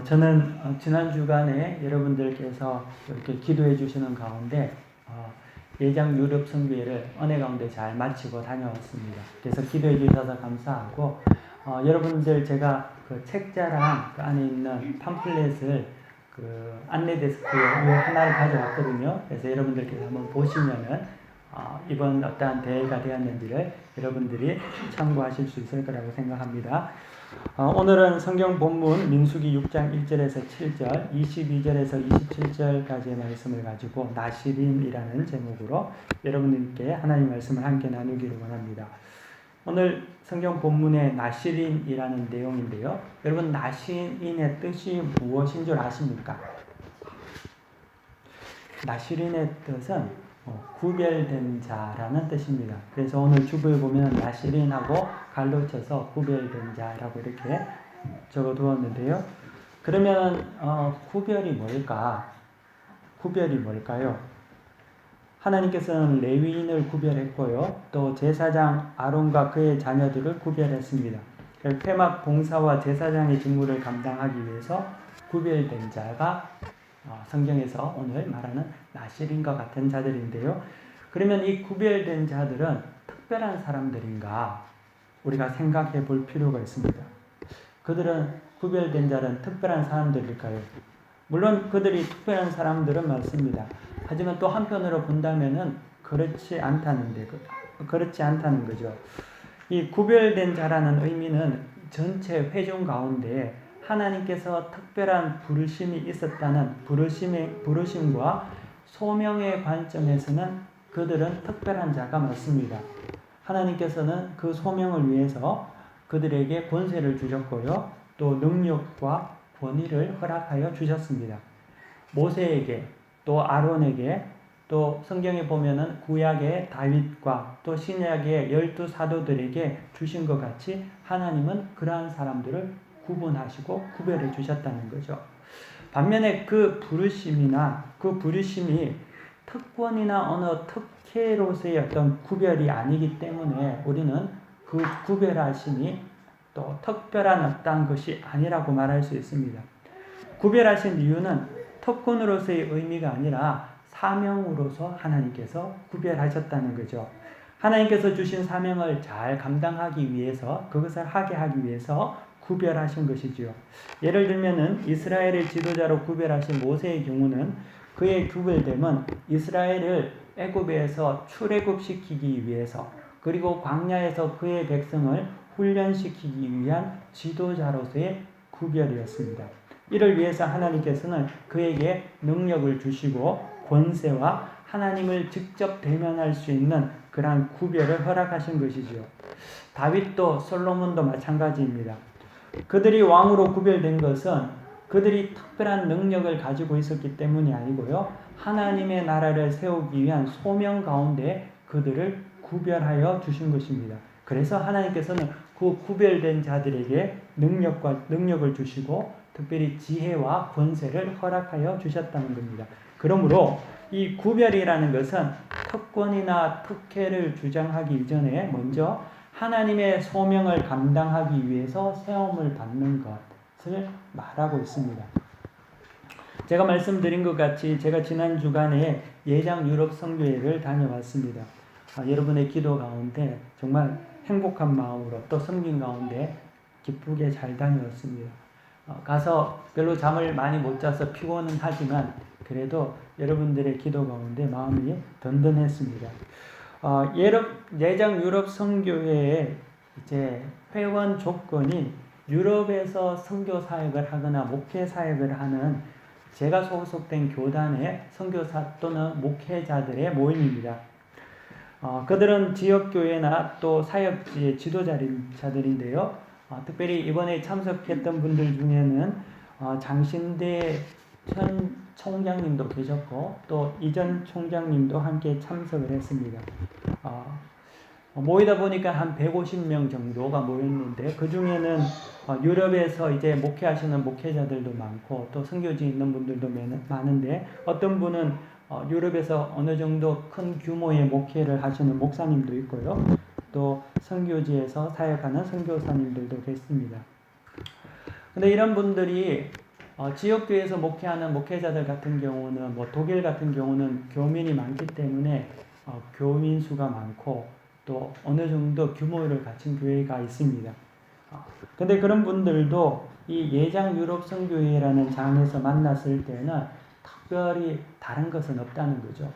저는 지난 주간에 여러분들께서 이렇게 기도해 주시는 가운데 예장 유럽 선교회를 은혜 가운데 잘 마치고 다녀왔습니다. 그래서 기도해 주셔서 감사하고 여러분들 제가 그 책자랑 그 안에 있는 팜플렛을 그 안내 데스크에 하나를 가져왔거든요. 그래서 여러분들께서 한번 보시면은 이번 어떠한 대회가 되었는지를 여러분들이 참고하실 수 있을 거라고 생각합니다. 오늘은 성경 본문 민수기 6장 1절에서 7절, 22절에서 27절까지의 말씀을 가지고 나시림이라는 제목으로 여러분들께 하나님 말씀을 함께 나누기를 원합니다. 오늘 성경 본문의 나시림이라는 내용인데요. 여러분 나시림의 뜻이 무엇인 줄 아십니까? 나시림의 뜻은 구별된 자라는 뜻입니다. 그래서 오늘 주부에 보면 나시린하고 갈로 쳐서 구별된 자라고 이렇게 적어 두었는데요. 그러면 구별이 뭘까? 구별이 뭘까요? 하나님께서는 레위인을 구별했고요. 또 제사장 아론과 그의 자녀들을 구별했습니다. 회막 봉사와 제사장의 직무를 감당하기 위해서 구별된 자가 성경에서 오늘 말하는 나실인과 같은 자들인데요. 그러면 이 구별된 자들은 특별한 사람들인가? 우리가 생각해 볼 필요가 있습니다. 그들은 구별된 자는 특별한 사람들일까요? 물론 그들이 특별한 사람들은 맞습니다. 하지만 또 한편으로 본다면은 그렇지 않다는 거죠. 이 구별된 자라는 의미는 전체 회중 가운데 하나님께서 특별한 부르심이 있었다는 부르심과 소명의 관점에서는 그들은 특별한 자가 맞습니다. 하나님께서는 그 소명을 위해서 그들에게 권세를 주셨고요. 또 능력과 권위를 허락하여 주셨습니다. 모세에게 또 아론에게 또 성경에 보면은 구약의 다윗과 또 신약의 12 사도들에게 주신 것 같이 하나님은 그러한 사람들을 구분하시고 구별해 주셨다는 거죠. 반면에 그 부르심이 특권이나 어느 특혜로서의 어떤 구별이 아니기 때문에 우리는 그 구별하심이 또 특별한 어떤 것이 아니라고 말할 수 있습니다. 구별하신 이유는 특권으로서의 의미가 아니라 사명으로서 하나님께서 구별하셨다는 거죠. 하나님께서 주신 사명을 잘 감당하기 위해서 그것을 하게 하기 위해서 구별하신 것이지요. 예를 들면은 이스라엘의 지도자로 구별하신 모세의 경우는 그의 구별됨은 이스라엘을 애굽에서 출애굽시키기 위해서 그리고 광야에서 그의 백성을 훈련시키기 위한 지도자로서의 구별이었습니다. 이를 위해서 하나님께서는 그에게 능력을 주시고 권세와 하나님을 직접 대면할 수 있는 그러한 구별을 허락하신 것이지요. 다윗도 솔로몬도 마찬가지입니다. 그들이 왕으로 구별된 것은 그들이 특별한 능력을 가지고 있었기 때문이 아니고요. 하나님의 나라를 세우기 위한 소명 가운데 그들을 구별하여 주신 것입니다. 그래서 하나님께서는 그 구별된 자들에게 능력을 주시고 특별히 지혜와 권세를 허락하여 주셨다는 겁니다. 그러므로 이 구별이라는 것은 특권이나 특혜를 주장하기 이전에 먼저 하나님의 소명을 감당하기 위해서 세움을 받는 것을 말하고 있습니다. 제가 말씀드린 것 같이 제가 지난 주간에 예장 유럽 선교회를 다녀왔습니다. 여러분의 기도 가운데 정말 행복한 마음으로 또 섬긴 가운데 기쁘게 잘 다녀왔습니다. 가서 별로 잠을 많이 못 자서 피곤은 하지만 그래도 여러분들의 기도 가운데 마음이 든든했습니다. 예장 유럽 선교회의 이제 회원 조건이 유럽에서 선교 사역을 하거나 목회 사역을 하는 제가 소속된 교단의 선교사 또는 목회자들의 모임입니다. 그들은 지역교회나 또 사역지의 지도자들인데요. 특별히 이번에 참석했던 분들 중에는 장신대 현 총장님도 계셨고 또 이전 총장님도 함께 참석을 했습니다. 모이다 보니까 한 150명 정도가 모였는데 그 중에는 유럽에서 이제 목회하시는 목회자들도 많고 또 선교지 있는 분들도 많은데 어떤 분은 유럽에서 어느 정도 큰 규모의 목회를 하시는 목사님도 있고요. 또 선교지에서 사역하는 선교사님들도 계십니다. 근데 이런 분들이 지역교회에서 목회하는 목회자들 같은 경우는 독일 같은 경우는 교민이 많기 때문에 교민 수가 많고 또 어느 정도 규모를 갖춘 교회가 있습니다. 근데 그런 분들도 이 예장 유럽 선교회라는 장에서 만났을 때는 특별히 다른 것은 없다는 거죠.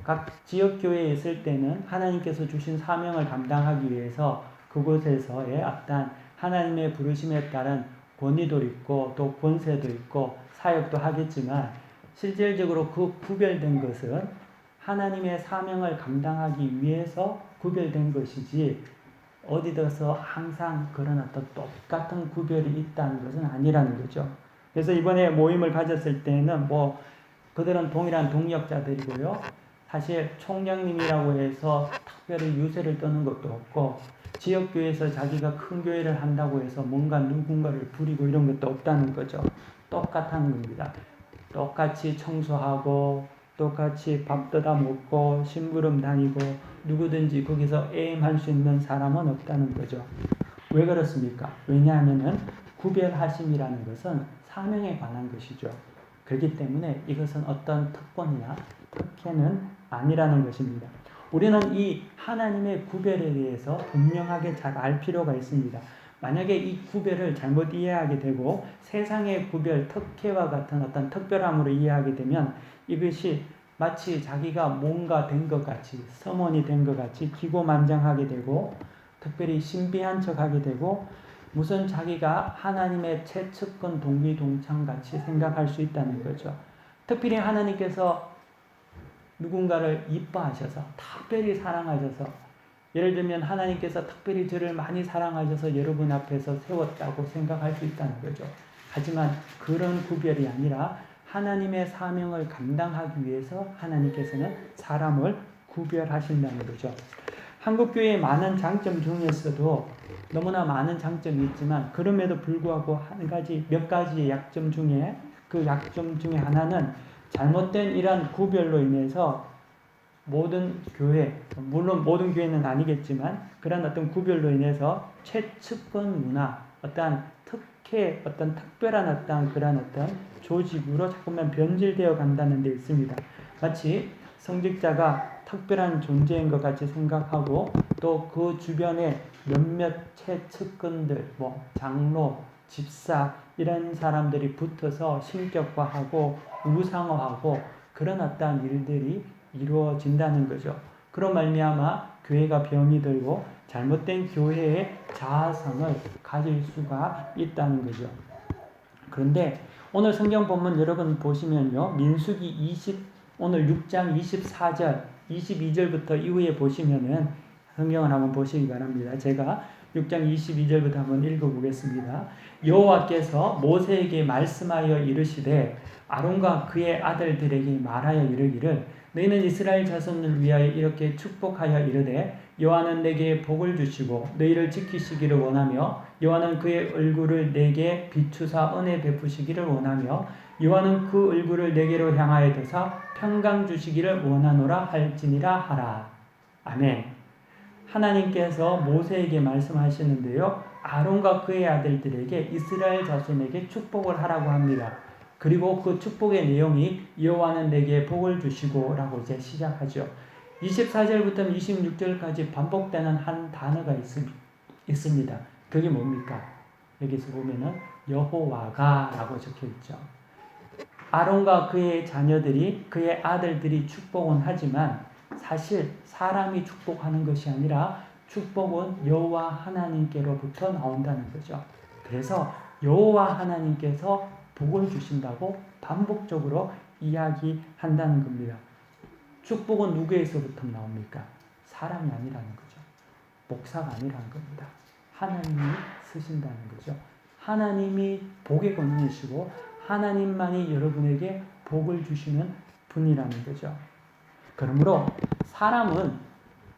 각 지역교회에 있을 때는 하나님께서 주신 사명을 감당하기 위해서 그곳에서의 어떤 하나님의 부르심에 따른 권위도 있고 또 권세도 있고 사역도 하겠지만 실질적으로 그 구별된 것은 하나님의 사명을 감당하기 위해서 구별된 것이지 어디서 항상 그런 어떤 똑같은 구별이 있다는 것은 아니라는 거죠. 그래서 이번에 모임을 가졌을 때는 그들은 동일한 동역자들이고요. 사실 총장님이라고 해서 특별히 유세를 떠는 것도 없고 지역교회에서 자기가 큰 교회를 한다고 해서 뭔가 누군가를 부리고 이런 것도 없다는 거죠. 똑같은 겁니다. 똑같이 청소하고 똑같이 밥 떠다 먹고 심부름 다니고 누구든지 거기서 에임할 수 있는 사람은 없다는 거죠. 왜 그렇습니까? 왜냐하면은 구별하심이라는 것은 사명에 관한 것이죠. 그렇기 때문에 이것은 어떤 특권이나 특혜는 아니라는 것입니다. 우리는 이 하나님의 구별에 대해서 분명하게 잘 알 필요가 있습니다. 만약에 이 구별을 잘못 이해하게 되고 세상의 구별, 특혜와 같은 어떤 특별함으로 이해하게 되면 이것이 마치 자기가 뭔가 된 것 같이, 서문이 된 것 같이 기고만장하게 되고 특별히 신비한 척하게 되고 무슨 자기가 하나님의 최측근 동기동창같이 생각할 수 있다는 거죠. 특별히 하나님께서 누군가를 이뻐하셔서 특별히 사랑하셔서 예를 들면 하나님께서 특별히 저를 많이 사랑하셔서 여러분 앞에서 세웠다고 생각할 수 있다는 거죠. 하지만 그런 구별이 아니라 하나님의 사명을 감당하기 위해서 하나님께서는 사람을 구별하신다는 거죠. 한국교회의 많은 장점 중에서도 너무나 많은 장점이 있지만 그럼에도 불구하고 몇 가지의 약점 중에 그 약점 중에 하나는 잘못된 이러한 구별로 인해서 모든 교회, 물론 모든 교회는 아니겠지만 그런 어떤 구별로 인해서 최측근 문화, 어떤 특혜, 어떤 특별한 그런 조직으로 자꾸만 변질되어 간다는 데 있습니다. 마치 성직자가 특별한 존재인 것 같이 생각하고 또 그 주변에 몇몇 최측근들, 장로, 집사 이런 사람들이 붙어서 신격화하고 우상화하고 그런 어떤 일들이 이루어진다는 거죠. 그런 말미암아 교회가 병이 들고 잘못된 교회의 자아성을 가질 수가 있다는 거죠. 그런데 오늘 성경 본문 여러분 보시면요. 민수기 오늘 6장 24절, 22절부터 이후에 보시면은 성경을 한번 보시기 바랍니다. 제가 6장 22절부터 한번 읽어보겠습니다. 여호와께서 모세에게 말씀하여 이르시되 아론과 그의 아들들에게 말하여 이르기를 너희는 이스라엘 자손을 위하여 이렇게 축복하여 이르되 여호와는 내게 복을 주시고 너희를 지키시기를 원하며 여호와는 그의 얼굴을 내게 비추사 은혜 베푸시기를 원하며 여호와는 그 얼굴을 내게로 향하여 드사 평강 주시기를 원하노라 할지니라 하라. 아멘. 하나님께서 모세에게 말씀하시는데요. 아론과 그의 아들들에게 이스라엘 자손에게 축복을 하라고 합니다. 그리고 그 축복의 내용이 여호와는 내게 복을 주시고 라고 이제 시작하죠. 24절부터 26절까지 반복되는 한 단어가 있습니다. 그게 뭡니까? 여기서 보면은 여호와가 라고 적혀 있죠. 아론과 그의 자녀들이 그의 아들들이 축복은 하지만 사실 사람이 축복하는 것이 아니라 축복은 여호와 하나님께로부터 나온다는 거죠. 그래서 여호와 하나님께서 복을 주신다고 반복적으로 이야기한다는 겁니다. 축복은 누구에서부터 나옵니까? 사람이 아니라는 거죠. 목사가 아니라는 겁니다. 하나님이 쓰신다는 거죠. 하나님이 복의 권위이시고 하나님만이 여러분에게 복을 주시는 분이라는 거죠. 그러므로 사람은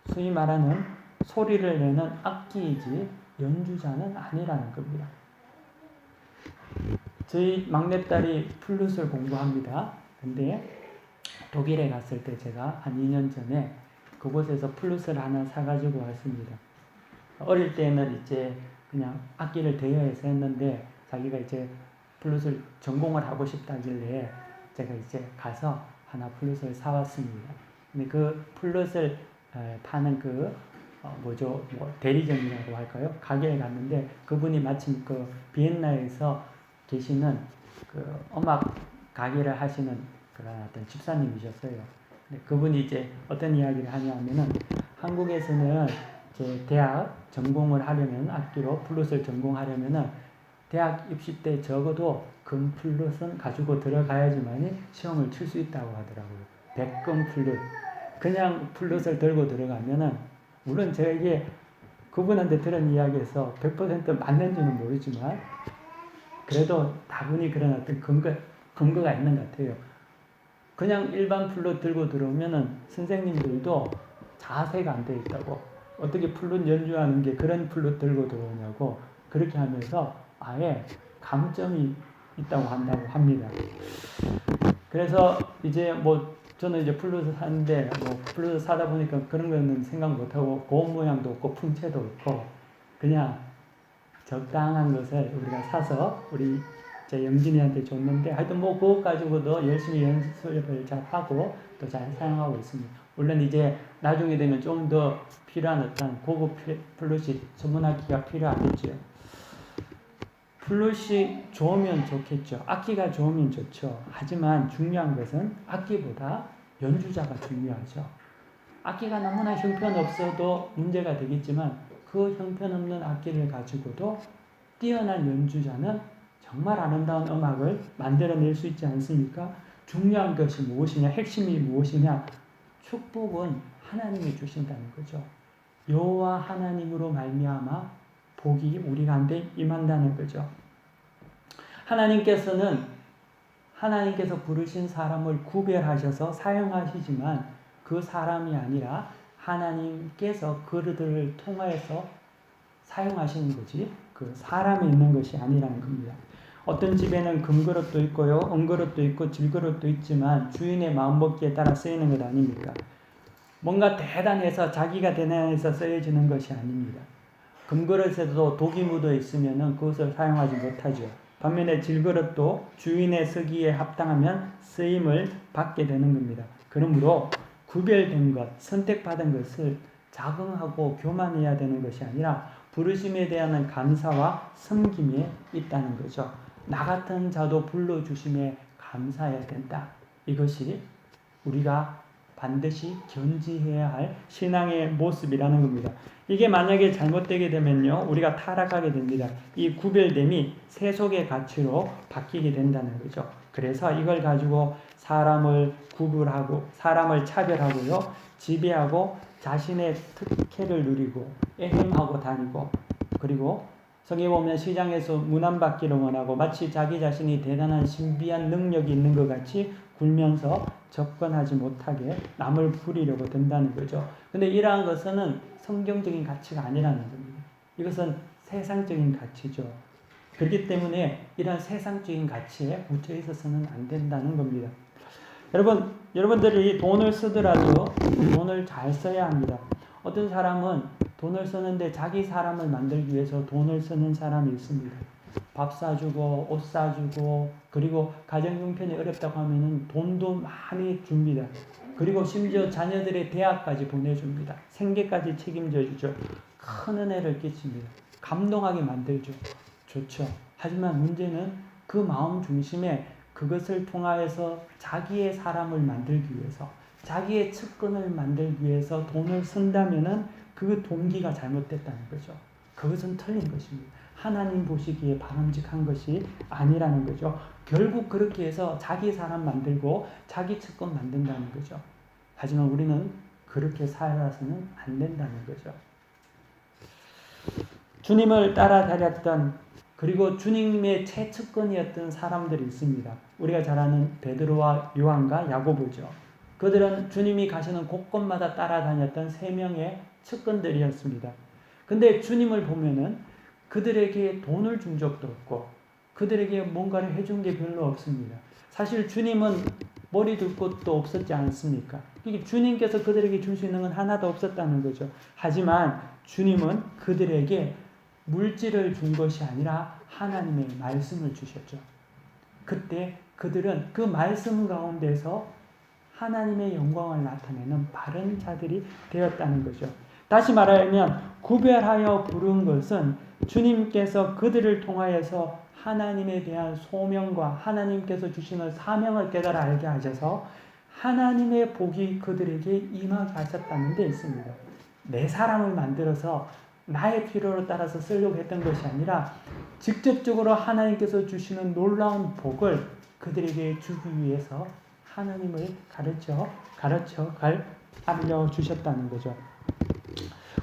소위 말하는 소리를 내는 악기이지 연주자는 아니라는 겁니다. 저희 막내딸이 플룻을 공부합니다. 근데 독일에 갔을 때 제가 한 2년 전에 그곳에서 플룻을 하나 사가지고 왔습니다. 어릴 때는 이제 그냥 악기를 대여해서 했는데 자기가 이제 플룻을 전공을 하고 싶다길래 제가 이제 가서 하나 플룻을 사왔습니다. 근데 그 플룻을 파는 대리점이라고 할까요? 가게에 갔는데 그분이 마침 그 비엔나에서 계시는 그 음악 가게를 하시는 그런 어떤 집사님이셨어요. 근데 그분이 이제 어떤 이야기를 하냐면은 한국에서는 이제 대학 전공을 하려면 악기로 플룻을 전공하려면은 대학 입시 때 적어도 금 플룻은 가지고 들어가야지만 시험을 칠 수 있다고 하더라고요. 백금 플룻. 그냥 플룻을 들고 들어가면은 물론 제가 이게 그분한테 들은 이야기에서 100% 맞는지는 모르지만 그래도 다분히 그런 어떤 근거가 있는 것 같아요. 그냥 일반 플룻 들고 들어오면은 선생님들도 자세가 안 돼 있다고. 어떻게 플룻 연주하는 게 그런 플룻 들고 들어오냐고 그렇게 하면서 아예 감점이 있다고 한다고 합니다. 그래서 이제 저는 이제 플룻을 사는데 플룻을 사다 보니까 그런 거는 생각 못하고 고음 모양도 없고 풍채도 없고 그냥 적당한 것을 우리가 사서 우리 제 영진이한테 줬는데 하여튼 그것 가지고도 열심히 연습을 잘 하고 또 잘 사용하고 있습니다. 물론 이제 나중에 되면 좀 더 필요한 어떤 고급 플룻이 전문악기가 필요하겠죠. 플룻이 좋으면 좋겠죠. 악기가 좋으면 좋죠. 하지만 중요한 것은 악기보다 연주자가 중요하죠. 악기가 너무나 형편없어도 문제가 되겠지만 그 형편없는 악기를 가지고도 뛰어난 연주자는 정말 아름다운 음악을 만들어낼 수 있지 않습니까? 중요한 것이 무엇이냐? 핵심이 무엇이냐? 축복은 하나님이 주신다는 거죠. 여호와 하나님으로 말미암아 복이 우리 가운데 임한다는 거죠. 하나님께서 부르신 사람을 구별하셔서 사용하시지만 그 사람이 아니라 하나님께서 그들을 통하여서 사용하시는 거지 그 사람이 있는 것이 아니라는 겁니다. 어떤 집에는 금그릇도 있고요, 은그릇도 있고 질그릇도 있지만 주인의 마음먹기에 따라 쓰이는 것 아닙니까? 뭔가 대단해서 자기가 대단해서 쓰여지는 것이 아닙니다. 금그릇에도 독이 묻어 있으면 그것을 사용하지 못하죠. 반면에 질그릇도 주인의 쓰기에 합당하면 쓰임을 받게 되는 겁니다. 그러므로 구별된 것, 선택받은 것을 자긍하고 교만해야 되는 것이 아니라 부르심에 대한 감사와 섬김에 있다는 거죠. 나 같은 자도 불러주심에 감사해야 된다. 이것이 우리가 반드시 견지해야 할 신앙의 모습이라는 겁니다. 이게 만약에 잘못되게 되면요, 우리가 타락하게 됩니다. 이 구별됨이 세속의 가치로 바뀌게 된다는 거죠. 그래서 이걸 가지고 사람을 구분하고, 사람을 차별하고요, 지배하고, 자신의 특혜를 누리고, 애행하고 다니고, 그리고 성경에 보면 시장에서 문안받기를 원하고 마치 자기 자신이 대단한 신비한 능력이 있는 것 같이 굴면서 접근하지 못하게 남을 부리려고 든다는 거죠. 근데 이러한 것은 성경적인 가치가 아니라는 겁니다. 이것은 세상적인 가치죠. 그렇기 때문에 이런 세상적인 가치에 묻혀 있어서는 안 된다는 겁니다. 여러분들이 돈을 쓰더라도 돈을 잘 써야 합니다. 어떤 사람은 돈을 쓰는데 자기 사람을 만들기 위해서 돈을 쓰는 사람이 있습니다. 밥 사주고 옷 사주고 그리고 가정형편이 어렵다고 하면은 돈도 많이 줍니다. 그리고 심지어 자녀들의 대학까지 보내줍니다. 생계까지 책임져 주죠. 큰 은혜를 끼칩니다. 감동하게 만들죠. 좋죠. 하지만 문제는 그 마음 중심에 그것을 통하여서 자기의 사람을 만들기 위해서 자기의 측근을 만들기 위해서 돈을 쓴다면은 그 동기가 잘못됐다는 거죠. 그것은 틀린 것입니다. 하나님 보시기에 바람직한 것이 아니라는 거죠. 결국 그렇게 해서 자기 사람 만들고 자기 측근 만든다는 거죠. 하지만 우리는 그렇게 살아서는 안 된다는 거죠. 주님을 따라다녔던 그리고 주님의 최측근이었던 사람들이 있습니다. 우리가 잘 아는 베드로와 요한과 야고보죠. 그들은 주님이 가시는 곳곳마다 따라다녔던 3명의 측근들이었습니다. 근데 주님을 보면은 그들에게 돈을 준 적도 없고 그들에게 뭔가를 해준 게 별로 없습니다. 사실 주님은 머리 둘 곳도 없었지 않습니까? 주님께서 그들에게 줄 수 있는 건 하나도 없었다는 거죠. 하지만 주님은 그들에게 물질을 준 것이 아니라 하나님의 말씀을 주셨죠. 그때 그들은 그 말씀 가운데서 하나님의 영광을 나타내는 바른 자들이 되었다는 거죠. 다시 말하면 구별하여 부른 것은 주님께서 그들을 통하여서 하나님에 대한 소명과 하나님께서 주시는 사명을 깨달아 알게 하셔서 하나님의 복이 그들에게 임하게 하셨다는 데 있습니다. 내 사람을 만들어서 나의 필요로 따라서 쓰려고 했던 것이 아니라 직접적으로 하나님께서 주시는 놀라운 복을 그들에게 주기 위해서 하나님을 알려주셨다는 거죠.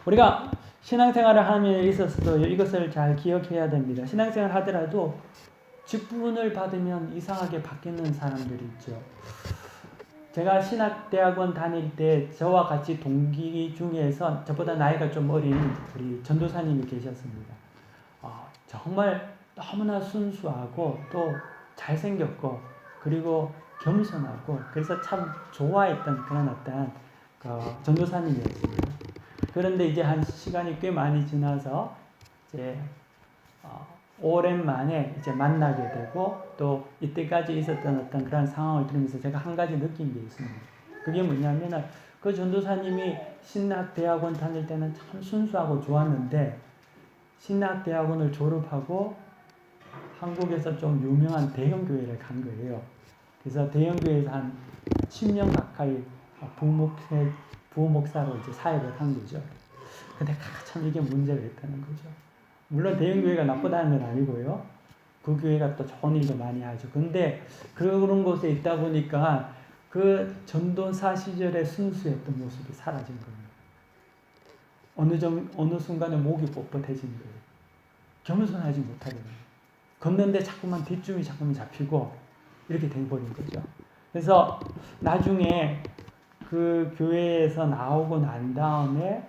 우리가 신앙생활을 함에 있어서도 이것을 잘 기억해야 됩니다. 신앙생활 하더라도 직분을 받으면 이상하게 바뀌는 사람들이 있죠. 제가 신학대학원 다닐 때 저와 같이 동기 중에서 저보다 나이가 좀 어린 우리 전도사님이 계셨습니다. 정말 너무나 순수하고 또 잘생겼고 그리고 겸손하고 그래서 참 좋아했던 그런 어떤 전도사님이었습니다. 그런데 이제 한 시간이 꽤 많이 지나서 이제 오랜만에 이제 만나게 되고 또 이때까지 있었던 어떤 그런 상황을 들으면서 제가 한 가지 느낀 게 있습니다. 그게 뭐냐면은 그 전도사님이 신학대학원 다닐 때는 참 순수하고 좋았는데 신학대학원을 졸업하고 한국에서 좀 유명한 대형교회를 간 거예요. 그래서 대형교회에서 한 10년 가까이 부목사로 이제 사역을 한 거죠. 근데 참 이게 문제가 있다는 거죠. 물론 대형교회가 나쁘다는 건 아니고요. 그 교회가 또 좋은 일도 많이 하죠. 근데 그런 곳에 있다 보니까 그 전도사 시절의 순수했던 모습이 사라진 겁니다. 어느 순간에 목이 뻣뻣해진 거예요. 겸손하지 못하게 돼요. 걷는데 자꾸만 뒷줌이 자꾸만 잡히고 이렇게 돼버린 거죠. 그래서 나중에 그 교회에서 나오고 난 다음에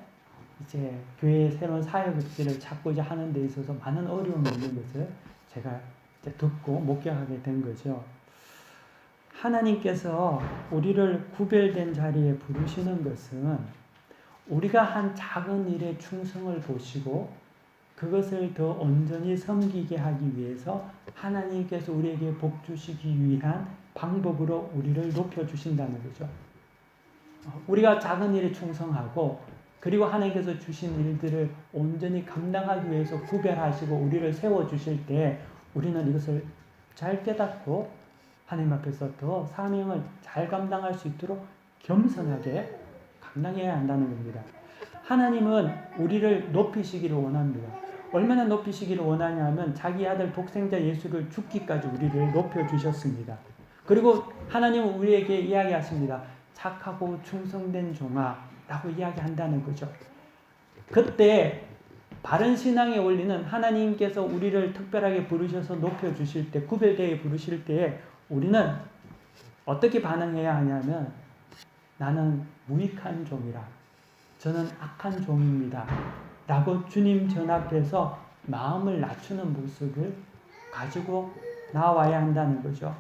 이제 교회의 새로운 사역지를 찾고자 하는 데 있어서 많은 어려움이 있는 것을 제가 이제 듣고 목격하게 된 거죠. 하나님께서 우리를 구별된 자리에 부르시는 것은 우리가 한 작은 일에 충성을 보시고 그것을 더 온전히 섬기게 하기 위해서 하나님께서 우리에게 복 주시기 위한 방법으로 우리를 높여주신다는 거죠. 우리가 작은 일에 충성하고 그리고 하나님께서 주신 일들을 온전히 감당하기 위해서 구별하시고 우리를 세워주실 때 우리는 이것을 잘 깨닫고 하나님 앞에서 더 사명을 잘 감당할 수 있도록 겸손하게 감당해야 한다는 겁니다. 하나님은 우리를 높이시기를 원합니다. 얼마나 높이시기를 원하냐면 자기 아들 독생자 예수를 죽기까지 우리를 높여주셨습니다. 그리고 하나님은 우리에게 이야기하십니다. 착하고 충성된 종아 라고 이야기한다는 거죠. 그때 바른 신앙의 원리는 하나님께서 우리를 특별하게 부르셔서 높여주실 때 구별되게 부르실 때 우리는 어떻게 반응해야 하냐면 나는 무익한 종이라 저는 악한 종입니다 라고 주님 전 앞에서 마음을 낮추는 모습을 가지고 나와야 한다는 거죠.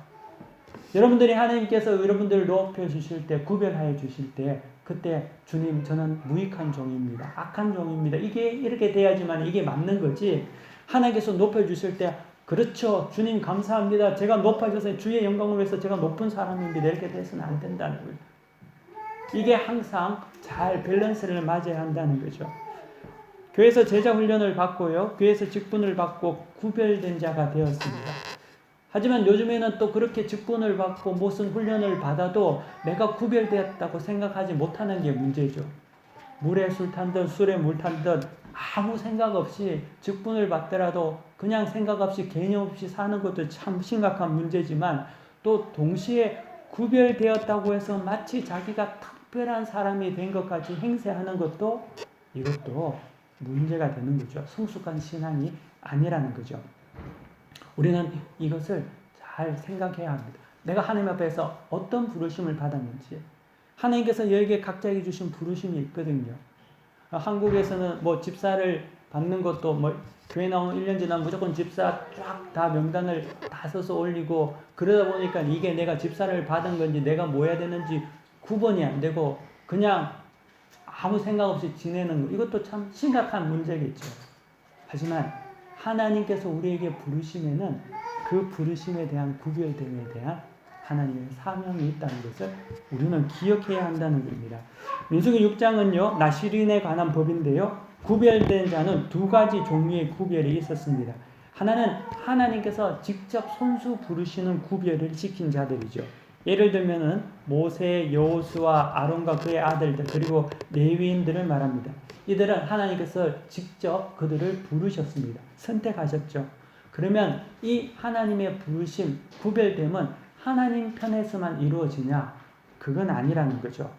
여러분들이 하나님께서 여러분들을 높여주실 때 구별하여 주실 때 그때 주님 저는 무익한 종입니다. 악한 종입니다. 이렇게 돼야지만 이게 맞는 거지. 하나님께서 높여주실 때 그렇죠. 주님 감사합니다. 제가 높아져서 주의 영광을 위해서 제가 높은 사람입니다. 이렇게 돼서는 안 된다는 거예요. 이게 항상 잘 밸런스를 맞아야 한다는 거죠. 교회에서 제자 훈련을 받고요. 교회에서 직분을 받고 구별된 자가 되었습니다. 하지만 요즘에는 또 그렇게 직분을 받고 무슨 훈련을 받아도 내가 구별되었다고 생각하지 못하는 게 문제죠. 물에 술 탄 듯 술에 물 탄 듯 아무 생각 없이 직분을 받더라도 그냥 생각 없이 개념 없이 사는 것도 참 심각한 문제지만 또 동시에 구별되었다고 해서 마치 자기가 특별한 사람이 된 것 같이 행세하는 것도 이것도 문제가 되는 거죠. 성숙한 신앙이 아니라는 거죠. 우리는 이것을 잘 생각해야 합니다. 내가 하나님 앞에서 어떤 부르심을 받았는지 하나님께서 여기에 각자에게 주신 부르심이 있거든요. 한국에서는 뭐 집사를 받는 것도 뭐 교회 나오면 1년 지나면 무조건 집사 쫙 다 명단을 다 써서 올리고 그러다 보니까 이게 내가 집사를 받은 건지 내가 뭐 해야 되는지 구분이 안 되고 그냥 아무 생각 없이 지내는 거 이것도 참 심각한 문제겠죠. 하지만 하나님께서 우리에게 부르시면은 그 부르심에 대한 구별됨에 대한 하나님의 사명이 있다는 것을 우리는 기억해야 한다는 겁니다. 민수기 6장은요, 나실인에 관한 법인데요. 구별된 자는 두 가지 종류의 구별이 있었습니다. 하나는 하나님께서 직접 손수 부르시는 구별을 시킨 자들이죠. 예를 들면은 모세, 여호수아, 아론과 그의 아들들 그리고 레위인들을 말합니다. 이들은 하나님께서 직접 그들을 부르셨습니다. 선택하셨죠. 그러면 이 하나님의 부르심, 구별됨은 하나님 편에서만 이루어지냐? 그건 아니라는 거죠.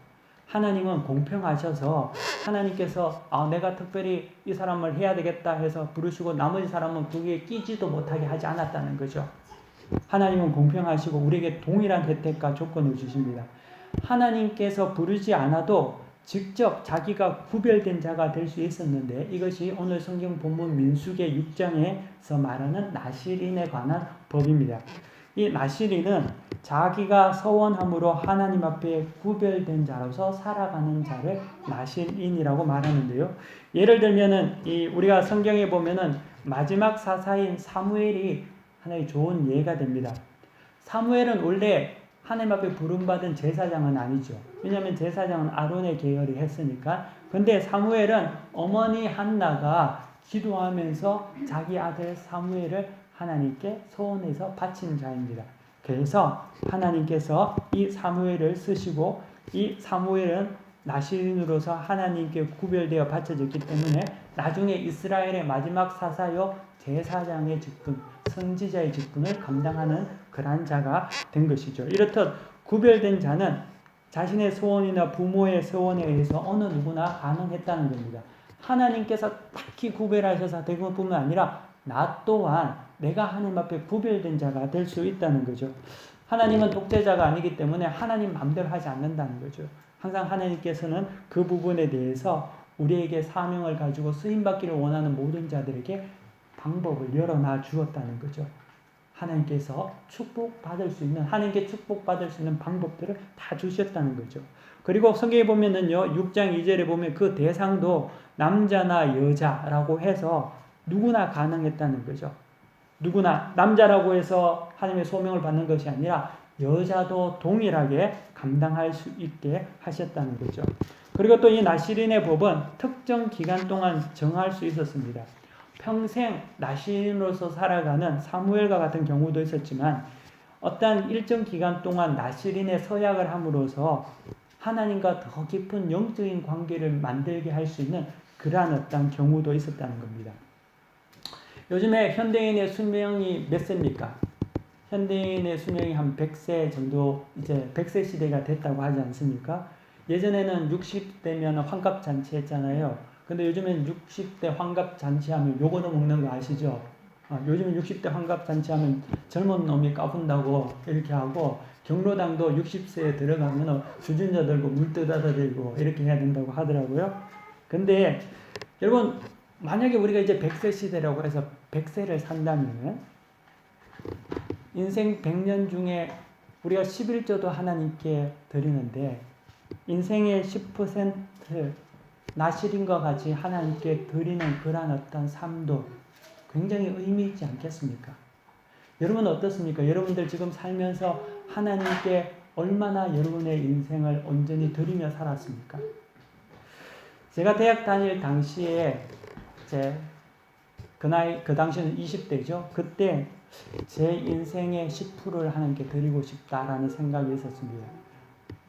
하나님은 공평하셔서 하나님께서 내가 특별히 이 사람을 해야 되겠다 해서 부르시고 나머지 사람은 그게 끼지도 못하게 하지 않았다는 거죠. 하나님은 공평하시고 우리에게 동일한 혜택과 조건을 주십니다. 하나님께서 부르지 않아도 직접 자기가 구별된 자가 될 수 있었는데 이것이 오늘 성경 본문 민수기 6장에서 말하는 나실인에 관한 법입니다. 이 나실인은 자기가 서원함으로 하나님 앞에 구별된 자로서 살아가는 자를 나실인이라고 말하는데요. 예를 들면은 우리가 성경에 보면은 마지막 사사인 사무엘이 하나의 좋은 예가 됩니다. 사무엘은 원래 하나님 앞에 부름받은 제사장은 아니죠. 왜냐하면 제사장은 아론의 계열이 했으니까. 근데 사무엘은 어머니 한나가 기도하면서 자기 아들 사무엘을 하나님께 소원해서 바친 자입니다. 그래서 하나님께서 이 사무엘을 쓰시고 이 사무엘은 나실인으로서 하나님께 구별되어 바쳐졌기 때문에 나중에 이스라엘의 마지막 사사요 제사장의 직분, 선지자의 직분을 감당하는 그러한 자가 된 것이죠. 이렇듯 구별된 자는 자신의 소원이나 부모의 소원에 의해서 어느 누구나 가능했다는 겁니다. 하나님께서 딱히 구별하셔서 된 것뿐만 아니라 나 또한 내가 하나님 앞에 구별된 자가 될 수 있다는 거죠. 하나님은 독재자가 아니기 때문에 하나님 마음대로 하지 않는다는 거죠. 항상 하나님께서는 그 부분에 대해서 우리에게 사명을 가지고 쓰임받기를 원하는 모든 자들에게 방법을 열어놔 주었다는 거죠. 하나님께서 축복받을 수 있는, 하나님께 축복받을 수 있는 방법들을 다 주셨다는 거죠. 그리고 성경에 보면은요, 6장 2절에 보면 그 대상도 남자나 여자라고 해서 누구나 가능했다는 거죠. 누구나, 남자라고 해서 하나님의 소명을 받는 것이 아니라 여자도 동일하게 감당할 수 있게 하셨다는 거죠. 그리고 또 이 나실인의 법은 특정 기간 동안 정할 수 있었습니다. 평생 나실인으로서 살아가는 사무엘과 같은 경우도 있었지만 어떤 일정 기간 동안 나실인의 서약을 함으로써 하나님과 더 깊은 영적인 관계를 만들게 할 수 있는 그러한 어떤 경우도 있었다는 겁니다. 요즘에 현대인의 수명이 몇 세입니까? 현대인의 수명이 한 100세 정도, 이제 100세 시대가 됐다고 하지 않습니까? 예전에는 60대면 환갑잔치 했잖아요. 근데 요즘엔 60대 환갑잔치하면 요거도 먹는 거 아시죠? 요즘은 60대 환갑잔치하면 젊은 놈이 까분다고 이렇게 하고, 경로당도 60세에 들어가면 주전자 들고 물 뜯어다 들고 이렇게 해야 된다고 하더라고요. 근데 여러분, 만약에 우리가 이제 100세 시대라고 해서 100세를 산다면 인생 100년 중에 우리가 11조도 하나님께 드리는데 인생의 10% 나실인과 같이 하나님께 드리는 그러한 어떤 삶도 굉장히 의미 있지 않겠습니까? 여러분 어떻습니까? 여러분들 지금 살면서 하나님께 얼마나 여러분의 인생을 온전히 드리며 살았습니까? 제가 대학 다닐 당시에 그 당시는 20대죠. 그때 제 인생의 10%를 하나님께 드리고 싶다라는 생각이 있었습니다.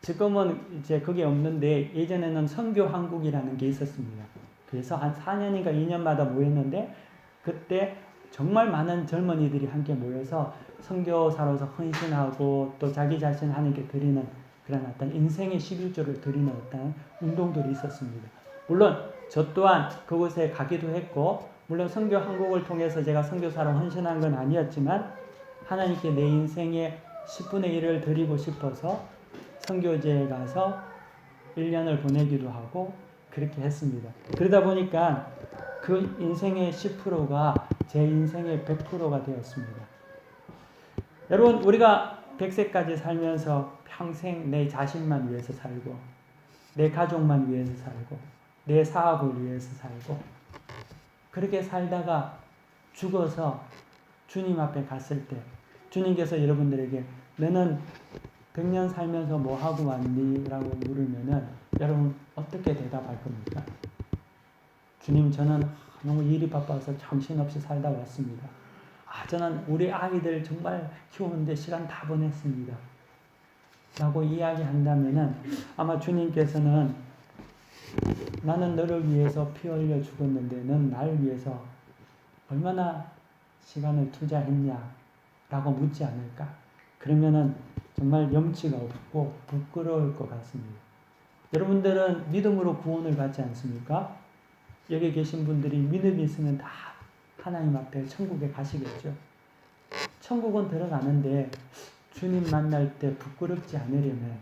지금은 이제 그게 없는데 예전에는 선교 한국이라는 게 있었습니다. 그래서 한 4년인가 2년마다 모였는데 그때 정말 많은 젊은이들이 함께 모여서 선교사로서 헌신하고 또 자기 자신 하나님께 드리는 그런 어떤 인생의 11조를 드리는 어떤 운동들이 있었습니다. 물론 저 또한 그곳에 가기도 했고 물론 선교 한국을 통해서 제가 선교사로 헌신한 건 아니었지만 하나님께 내 인생의 10분의 1을 드리고 싶어서 선교지에 가서 1년을 보내기도 하고 그렇게 했습니다. 그러다 보니까 그 인생의 10%가 제 인생의 100%가 되었습니다. 여러분, 우리가 100세까지 살면서 평생 내 자신만 위해서 살고 내 가족만 위해서 살고 내 사업을 위해서 살고 그렇게 살다가 죽어서 주님 앞에 갔을 때 주님께서 여러분들에게 너는 100년 살면서 뭐 하고 왔니? 라고 물으면은 여러분 어떻게 대답할 겁니까? 주님, 저는 너무 일이 바빠서 정신없이 살다 왔습니다. 저는 우리 아이들 정말 키우는데 시간 다 보냈습니다. 라고 이야기한다면은 아마 주님께서는 나는 너를 위해서 피 흘려 죽었는데 넌 나를 위해서 얼마나 시간을 투자했냐? 라고 묻지 않을까? 그러면은 정말 염치가 없고 부끄러울 것 같습니다. 여러분들은 믿음으로 구원을 받지 않습니까? 여기 계신 분들이 믿음이 있으면 다 하나님 앞에 천국에 가시겠죠. 천국은 들어가는데 주님 만날 때 부끄럽지 않으려면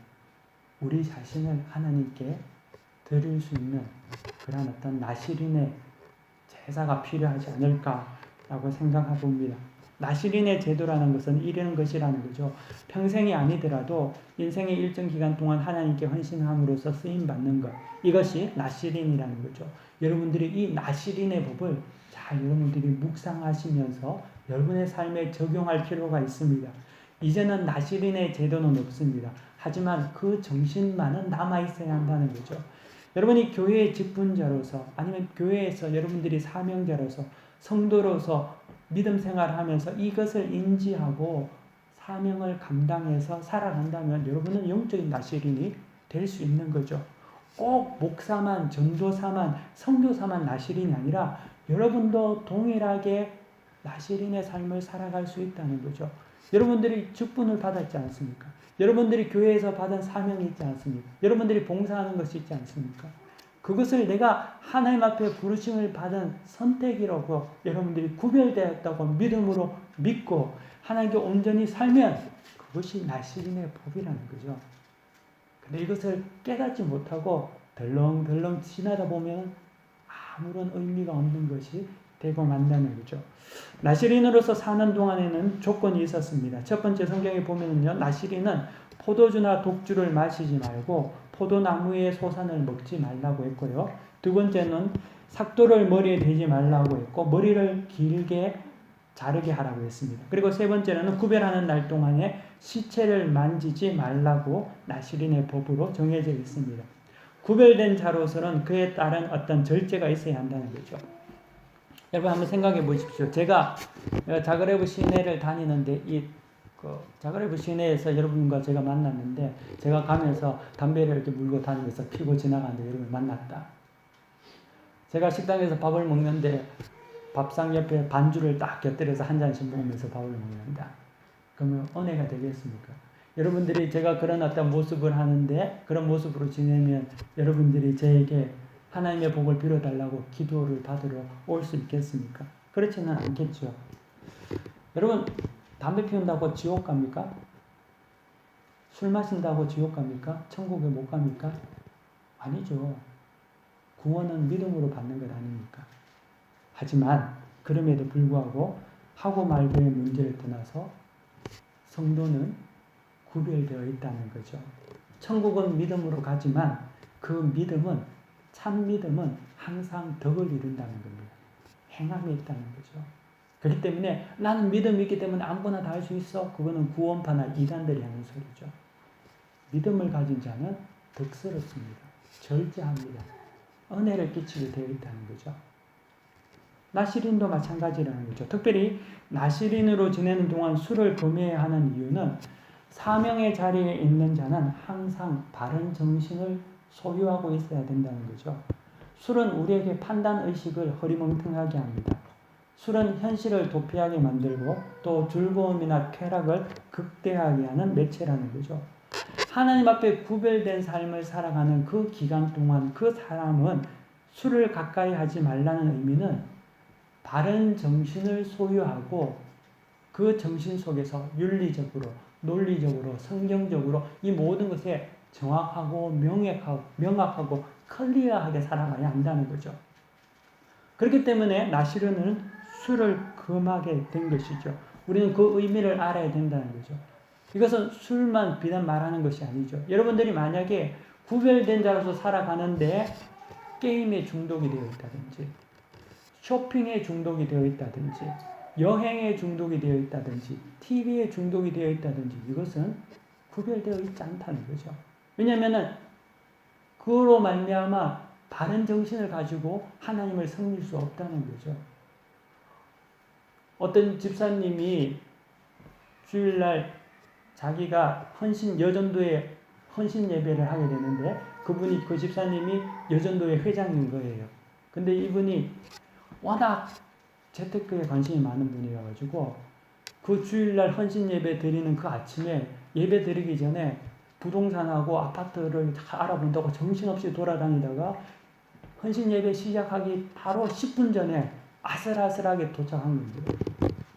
우리 자신을 하나님께 드릴 수 있는 그런 어떤 나시린의 제사가 필요하지 않을까라고 생각해 봅니다. 나시린의 제도라는 것은 이런 것이라는 거죠. 평생이 아니더라도 인생의 일정 기간 동안 하나님께 헌신함으로써 쓰임받는 것. 이것이 나시린이라는 거죠. 여러분들이 이 나시린의 법을 잘 여러분들이 묵상하시면서 여러분의 삶에 적용할 필요가 있습니다. 이제는 나시린의 제도는 없습니다. 하지만 그 정신만은 남아있어야 한다는 거죠. 여러분이 교회의 직분자로서 아니면 교회에서 여러분들이 사명자로서 성도로서 믿음 생활을 하면서 이것을 인지하고 사명을 감당해서 살아간다면 여러분은 영적인 나시린이 될 수 있는 거죠. 꼭 목사만, 전도사만, 선교사만 나시린이 아니라 여러분도 동일하게 나시린의 삶을 살아갈 수 있다는 거죠. 여러분들이 직분을 받았지 않습니까? 여러분들이 교회에서 받은 사명이 있지 않습니까? 여러분들이 봉사하는 것이 있지 않습니까? 그것을 내가 하나님 앞에 부르심을 받은 선택이라고 여러분들이 구별되었다고 믿음으로 믿고 하나님께 온전히 살면 그것이 나시린의 법이라는 거죠. 근데 이것을 깨닫지 못하고 덜렁덜렁 지나다 보면 아무런 의미가 없는 것이 되고 만다는 거죠. 나시린으로서 사는 동안에는 조건이 있었습니다. 첫 번째 성경에 보면은요, 나시린은 포도주나 독주를 마시지 말고 포도나무의 소산을 먹지 말라고 했고요. 두 번째는 삭도를 머리에 대지 말라고 했고 머리를 길게 자르게 하라고 했습니다. 그리고 세 번째는 구별하는 날 동안에 시체를 만지지 말라고 나시린의 법으로 정해져 있습니다. 구별된 자로서는 그에 따른 어떤 절제가 있어야 한다는 거죠. 여러분 한번 생각해 보십시오. 제가 자그레브 시내를 다니는데 자그레브 시내에서 여러분과 제가 만났는데 제가 가면서 담배를 이렇게 물고 다니면서 피고 지나가는데 여러분을 만났다. 제가 식당에서 밥을 먹는데 밥상 옆에 반주를 딱 곁들여서 한 잔씩 먹으면서 밥을 먹는다. 그러면 은혜가 되겠습니까? 여러분들이 제가 그런 어떤 모습을 하는데 그런 모습으로 지내면 여러분들이 저에게 하나님의 복을 빌어달라고 기도를 받으러 올 수 있겠습니까? 그렇지는 않겠죠. 여러분 담배 피운다고 지옥 갑니까? 술 마신다고 지옥 갑니까? 천국에 못 갑니까? 아니죠. 구원은 믿음으로 받는 것 아닙니까? 하지만 그럼에도 불구하고 하고 말고의 문제를 떠나서 성도는 구별되어 있다는 거죠. 천국은 믿음으로 가지만 그 믿음은 참 믿음은 항상 덕을 이룬다는 겁니다. 행함이 있다는 거죠. 그렇기 때문에 나는 믿음이 있기 때문에 아무거나 다 할 수 있어. 그거는 구원파나 이단들이 하는 소리죠. 믿음을 가진 자는 덕스럽습니다. 절제합니다. 은혜를 끼치게 되어 있다는 거죠. 나시린도 마찬가지라는 거죠. 특별히 나시린으로 지내는 동안 술을 금해야 하는 이유는 사명의 자리에 있는 자는 항상 바른 정신을 소유하고 있어야 된다는 거죠. 술은 우리에게 판단의식을 허리멍텅하게 합니다. 술은 현실을 도피하게 만들고 또 즐거움이나 쾌락을 극대화하게 하는 매체라는 거죠. 하나님 앞에 구별된 삶을 살아가는 그 기간 동안 그 사람은 술을 가까이 하지 말라는 의미는 바른 정신을 소유하고 그 정신 속에서 윤리적으로, 논리적으로, 성경적으로 이 모든 것에 정확하고 명확하고 클리어하게 살아가야 한다는 거죠. 그렇기 때문에 나시린은 술을 금하게 된 것이죠. 우리는 그 의미를 알아야 된다는 거죠. 이것은 술만 비단 말하는 것이 아니죠. 여러분들이 만약에 구별된 자로서 살아가는데 게임에 중독이 되어 있다든지 쇼핑에 중독이 되어 있다든지 여행에 중독이 되어 있다든지 TV에 중독이 되어 있다든지 이것은 구별되어 있지 않다는 거죠. 왜냐하면은 그로 말미암아 바른 정신을 가지고 하나님을 섬길 수 없다는 거죠. 어떤 집사님이 주일날 자기가 여전도에 헌신 예배를 하게 되는데 그 집사님이 여전도의 회장인 거예요. 근데 이분이 워낙 재테크에 관심이 많은 분이어가지고 그 주일날 헌신 예배 드리는 그 아침에 예배 드리기 전에 부동산하고 아파트를 다 알아본다고 정신없이 돌아다니다가 헌신 예배 시작하기 바로 10분 전에 아슬아슬하게 도착한 겁니다.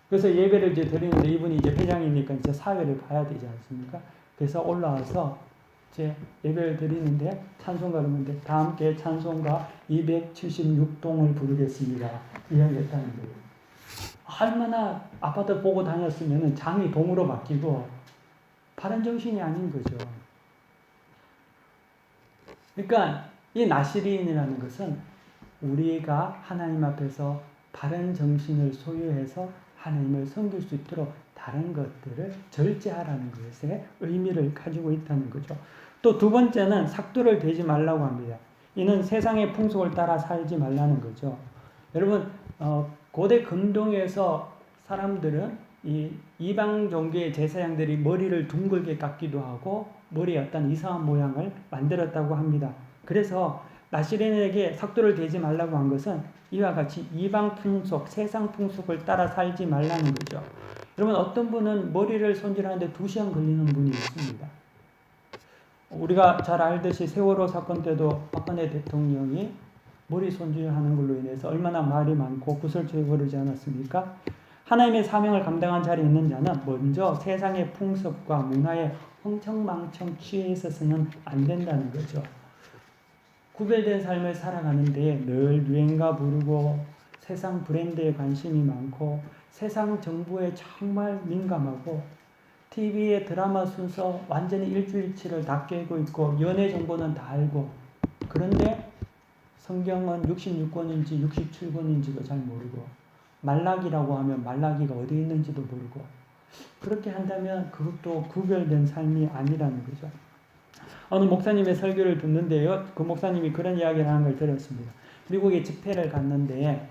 그래서 예배를 이제 드리는데 이분이 이제 회장이니까 이제 사회를 봐야 되지 않습니까? 그래서 올라와서 이제 예배를 드리는데 찬송가를 부르는데 다 함께 찬송가 276동을 부르겠습니다. 이야기했다는 거예요. 얼마나 아파트 보고 다녔으면 장이 동으로 바뀌고 바른 정신이 아닌 거죠. 그러니까 이 나시린이라는 것은 우리가 하나님 앞에서 바른 정신을 소유해서 하나님을 섬길 수 있도록 다른 것들을 절제하라는 것에 의미를 가지고 있다는 거죠. 또 두 번째는 삭도를 대지 말라고 합니다. 이는 세상의 풍속을 따라 살지 말라는 거죠. 여러분 고대 근동에서 사람들은 이 이방 종교의 제사장들이 머리를 둥글게 깎기도 하고 머리에 어떤 이상한 모양을 만들었다고 합니다. 그래서 나시린에게 삭도를 대지 말라고 한 것은 이와 같이 이방 풍속, 세상 풍속을 따라 살지 말라는 거죠. 여러분 어떤 분은 머리를 손질하는데 2시간 걸리는 분이 있습니다. 우리가 잘 알듯이 세월호 사건 때도 박근혜 대통령이 머리 손질하는 걸로 인해서 얼마나 말이 많고 구설수에 오르지 않았습니까? 하나님의 사명을 감당한 자리에 있는 자는 먼저 세상의 풍습과 문화에 흥청망청 취해 있어서는 안 된다는 거죠. 구별된 삶을 살아가는데 늘 유행가 부르고 세상 브랜드에 관심이 많고 세상 정보에 정말 민감하고 TV의 드라마 순서 완전히 일주일치를 다 깨고 있고 연애 정보는 다 알고 그런데 성경은 66권인지 67권인지도 잘 모르고 말라기라고 하면 말라기가 어디 있는지도 모르고 그렇게 한다면 그것도 구별된 삶이 아니라는 거죠. 어느 목사님의 설교를 듣는데요. 그 목사님이 그런 이야기를 하는 걸 들었습니다. 미국에 집회를 갔는데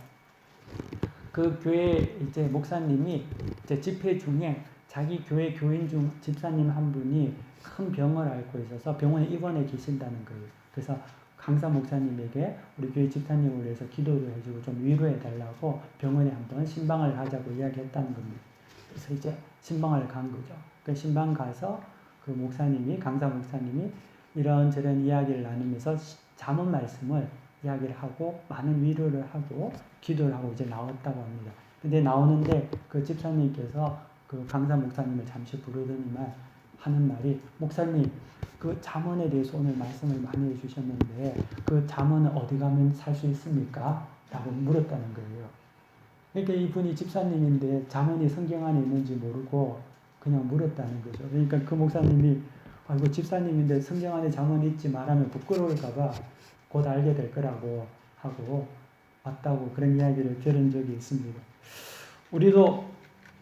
그 교회 이제 목사님이 이제 집회 중에 자기 교회 교인 중 집사님 한 분이 큰 병을 앓고 있어서 병원에 입원해 계신다는 거예요. 그래서 강사 목사님에게 우리 교회 집사님을 위해서 기도를 해주고 좀 위로해 달라고 병원에 한번 신방을 하자고 이야기했다는 겁니다. 그래서 이제 신방을 간 거죠. 그 신방 가서 그 목사님이 강사 목사님이 이런저런 이야기를 나누면서 잠언 말씀을 이야기를 하고 많은 위로를 하고 기도를 하고 이제 나왔다고 합니다. 근데 나오는데 그 집사님께서 그 강사 목사님을 잠시 부르더니만 하는 말이 목사님 그 잠언에 대해서 오늘 말씀을 많이 해주셨는데 그 잠언은 어디 가면 살 수 있습니까? 라고 물었다는 거예요. 그러니까 이분이 집사님인데 잠언이 성경 안에 있는지 모르고 그냥 물었다는 거죠. 그러니까 그 목사님이 아이고 집사님인데 성경 안에 잠언이 있지 말하면 부끄러울까봐 곧 알게 될 거라고 하고 왔다고 그런 이야기를 들은 적이 있습니다. 우리도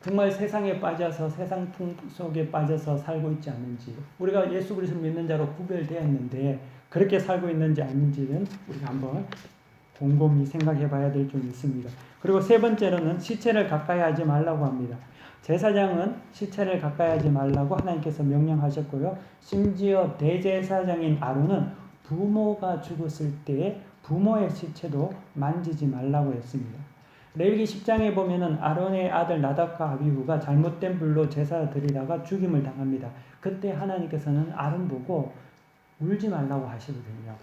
정말 세상에 빠져서 세상 풍속에 빠져서 살고 있지 않는지 우리가 예수 그리스도 믿는 자로 구별되었는데 그렇게 살고 있는지 아닌지는 우리가 한번 곰곰이 생각해 봐야 될 점이 있습니다. 그리고 세 번째로는 시체를 가까이 하지 말라고 합니다. 제사장은 시체를 가까이 하지 말라고 하나님께서 명령하셨고요. 심지어 대제사장인 아론은 부모가 죽었을 때 부모의 시체도 만지지 말라고 했습니다. 레위기 10장에 보면은 아론의 아들 나답과 아비후가 잘못된 불로 제사 드리다가 죽임을 당합니다. 그때 하나님께서는 아론 보고 울지 말라고 하시거든요.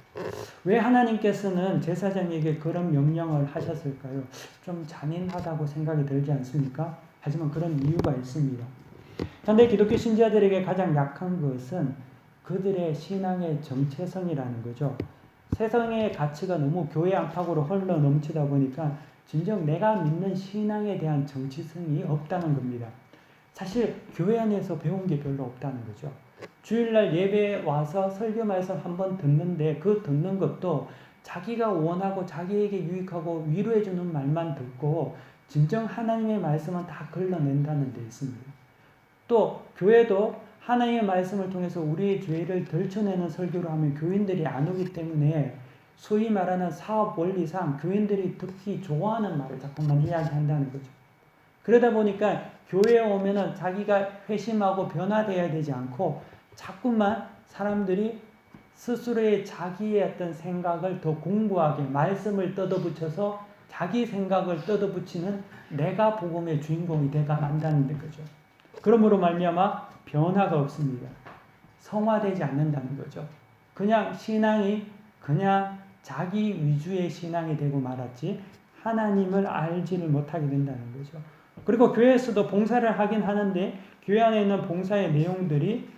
왜 하나님께서는 제사장에게 그런 명령을 하셨을까요? 좀 잔인하다고 생각이 들지 않습니까? 하지만 그런 이유가 있습니다. 현대 기독교 신자들에게 가장 약한 것은 그들의 신앙의 정체성이라는 거죠. 세상의 가치가 너무 교회 안팎으로 흘러 넘치다 보니까 진정 내가 믿는 신앙에 대한 정체성이 없다는 겁니다. 사실 교회 안에서 배운 게 별로 없다는 거죠. 주일날 예배에 와서 설교 말씀 한번 듣는데 그 듣는 것도 자기가 원하고 자기에게 유익하고 위로해주는 말만 듣고 진정 하나님의 말씀은 다 걸러낸다는 데 있습니다. 또 교회도 하나님의 말씀을 통해서 우리의 죄를 덜쳐내는 설교를 하면 교인들이 안 오기 때문에 소위 말하는 사업 원리상 교인들이 듣기 좋아하는 말을 자꾸만 이야기한다는 거죠. 그러다 보니까 교회에 오면은 자기가 회심하고 변화되어야 되지 않고 자꾸만 사람들이 스스로의 자기의 어떤 생각을 더 공고하게 말씀을 뜯어붙여서 자기 생각을 뜯어붙이는 내가 복음의 주인공이 돼가 만다는 거죠. 그러므로 말미암아 변화가 없습니다. 성화되지 않는다는 거죠. 그냥 신앙이 그냥 자기 위주의 신앙이 되고 말았지 하나님을 알지를 못하게 된다는 거죠. 그리고 교회에서도 봉사를 하긴 하는데 교회 안에 있는 봉사의 내용들이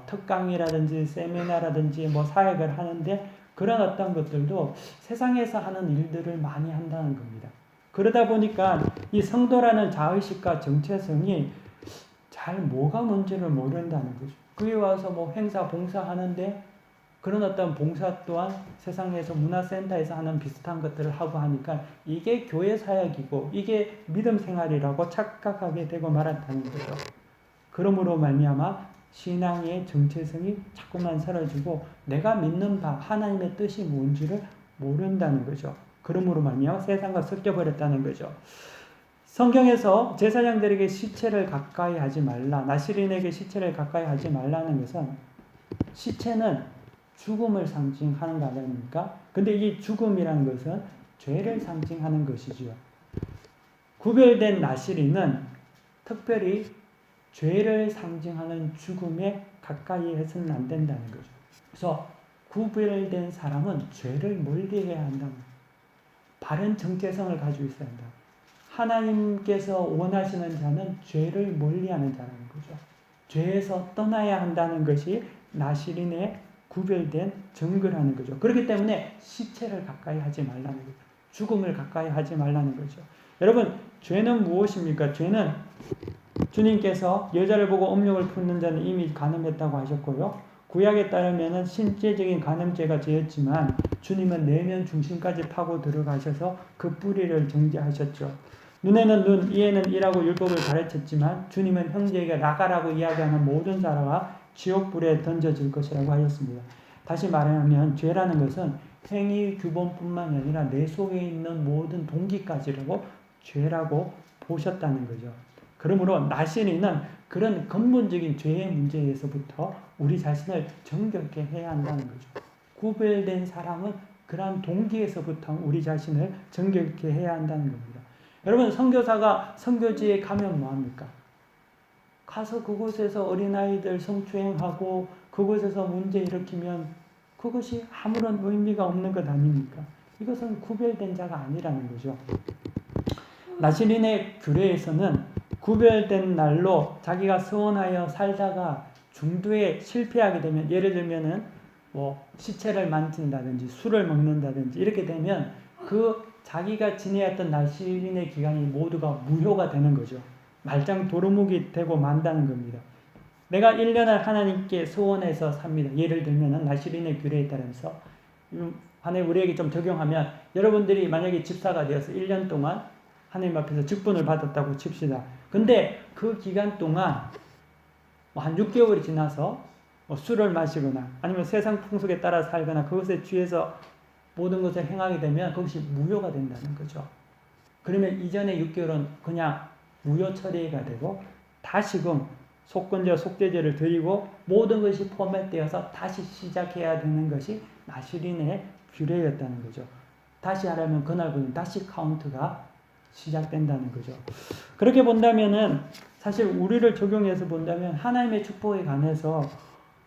특강이라든지 세미나라든지 사역을 하는데 그런 어떤 것들도 세상에서 하는 일들을 많이 한다는 겁니다. 그러다 보니까 이 성도라는 자의식과 정체성이 잘 뭐가 뭔지를 모른다는 거죠. 그에 와서 행사 봉사하는데 그런 어떤 봉사 또한 세상에서 문화센터에서 하는 비슷한 것들을 하고 하니까 이게 교회 사역이고 이게 믿음 생활이라고 착각하게 되고 말았다는 거죠. 그러므로 말미암아 신앙의 정체성이 자꾸만 사라지고 내가 믿는 바 하나님의 뜻이 뭔지를 모른다는 거죠. 그러므로 말미암아 세상과 섞여버렸다는 거죠. 성경에서 제사장들에게 시체를 가까이 하지 말라, 나시린에게 시체를 가까이 하지 말라는 것은 시체는 죽음을 상징하는 거 아닙니까? 근데 이 죽음이라는 것은 죄를 상징하는 것이지요. 구별된 나시린은 특별히 죄를 상징하는 죽음에 가까이 해서는 안 된다는 거죠. 그래서 구별된 사람은 죄를 멀리해야 한다. 바른 정체성을 가지고 있어야 한다. 하나님께서 원하시는 자는 죄를 멀리하는 자라는 거죠. 죄에서 떠나야 한다는 것이 나시린의 구별된 증거라는 거죠. 그렇기 때문에 시체를 가까이 하지 말라는 거죠. 죽음을 가까이 하지 말라는 거죠. 여러분, 죄는 무엇입니까? 죄는 주님께서 여자를 보고 음욕을 품는 자는 이미 간음했다고 하셨고요. 구약에 따르면 신체적인 간음죄가 죄였지만 주님은 내면 중심까지 파고 들어가셔서 그 뿌리를 정죄하셨죠. 눈에는 눈, 이에는 이라고 율법을 가르쳤지만 주님은 형제에게 나가라고 이야기하는 모든 자가 지옥불에 던져질 것이라고 하셨습니다. 다시 말하면 죄라는 것은 행위 규범뿐만 아니라 내 속에 있는 모든 동기까지라고 죄라고 보셨다는 거죠. 그러므로 나시린은 그런 근본적인 죄의 문제에서부터 우리 자신을 정결케 해야 한다는 거죠. 구별된 사람은 그러한 동기에서부터 우리 자신을 정결케 해야 한다는 겁니다. 여러분, 선교사가 선교지에 가면 뭐합니까? 가서 그곳에서 어린아이들 성추행하고 그곳에서 문제 일으키면 그것이 아무런 의미가 없는 것 아닙니까? 이것은 구별된 자가 아니라는 거죠. 나시린의 규례에서는 구별된 날로 자기가 서원하여 살다가 중도에 실패하게 되면, 예를 들면은 시체를 만진다든지 술을 먹는다든지 이렇게 되면 그 자기가 지내왔던 나시린의 기간이 모두가 무효가 되는 거죠. 말짱 도루묵이 되고 만다는 겁니다. 내가 1년을 하나님께 소원해서 삽니다. 예를 들면 나시린의 규례에 따라서 하나님 우리에게 좀 적용하면, 여러분들이 만약에 집사가 되어서 1년 동안 하나님 앞에서 직분을 받았다고 칩시다. 근데 그 기간 동안 한 6개월이 지나서 술을 마시거나 아니면 세상 풍속에 따라 살거나 그것에 취해서 모든 것을 행하게 되면 그것이 무효가 된다는 거죠. 그러면 이전의 6개월은 그냥 무효 처리가 되고 다시금 속건제와 속죄제를 드리고 모든 것이 포맷되어서 다시 시작해야 되는 것이 나시린의 규례였다는 거죠. 다시 하려면 그날부터 다시 카운트가 시작된다는 거죠. 그렇게 본다면은 사실 우리를 적용해서 본다면 하나님의 축복에 관해서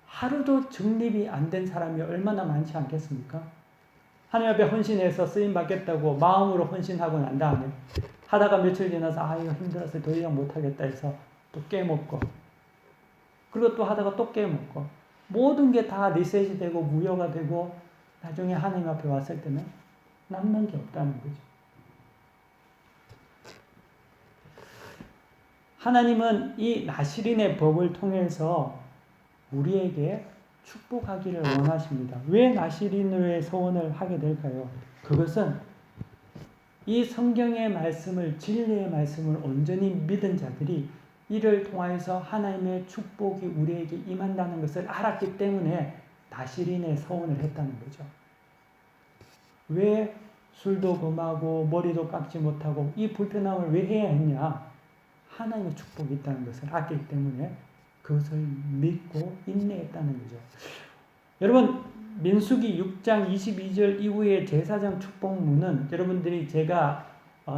하루도 정립이 안 된 사람이 얼마나 많지 않겠습니까? 하나님 앞에 헌신해서 쓰임 받겠다고 마음으로 헌신하고 난 다음에 하다가 며칠 지나서 이거 힘들어서 더 이상 못하겠다 해서 또 깨먹고, 그리고 또 하다가 또 깨먹고, 모든 게 다 리셋이 되고 무효가 되고 나중에 하나님 앞에 왔을 때는 남는 게 없다는 거죠. 하나님은 이 나시린의 법을 통해서 우리에게 축복하기를 원하십니다. 왜 나시린의 소원을 하게 될까요? 그것은 이 성경의 말씀을, 진리의 말씀을 온전히 믿은 자들이 이를 통하여서 하나님의 축복이 우리에게 임한다는 것을 알았기 때문에 나시린의 서원을 했다는 거죠. 왜 술도 금하고 머리도 깎지 못하고 이 불편함을 왜 해야 했냐? 하나님의 축복이 있다는 것을 알기 때문에 그것을 믿고 인내했다는 거죠. 여러분, 민수기 6장 22절 이후의 제사장 축복문은 여러분들이 제가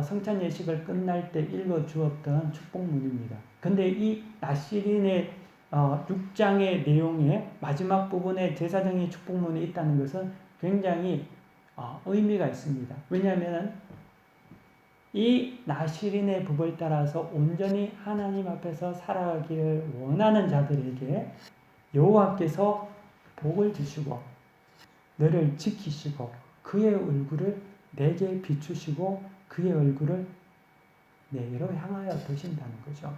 성찬 예식을 끝날 때 읽어주었던 축복문입니다. 근데 이 나시린의 6장의 내용의 마지막 부분에 제사장의 축복문이 있다는 것은 굉장히 의미가 있습니다. 왜냐하면 이 나시린의 법을 따라서 온전히 하나님 앞에서 살아가기를 원하는 자들에게 여호와께서 복을 주시고 너를 지키시고 그의 얼굴을 내게 비추시고 그의 얼굴을 내게로 향하여 두신다는 거죠.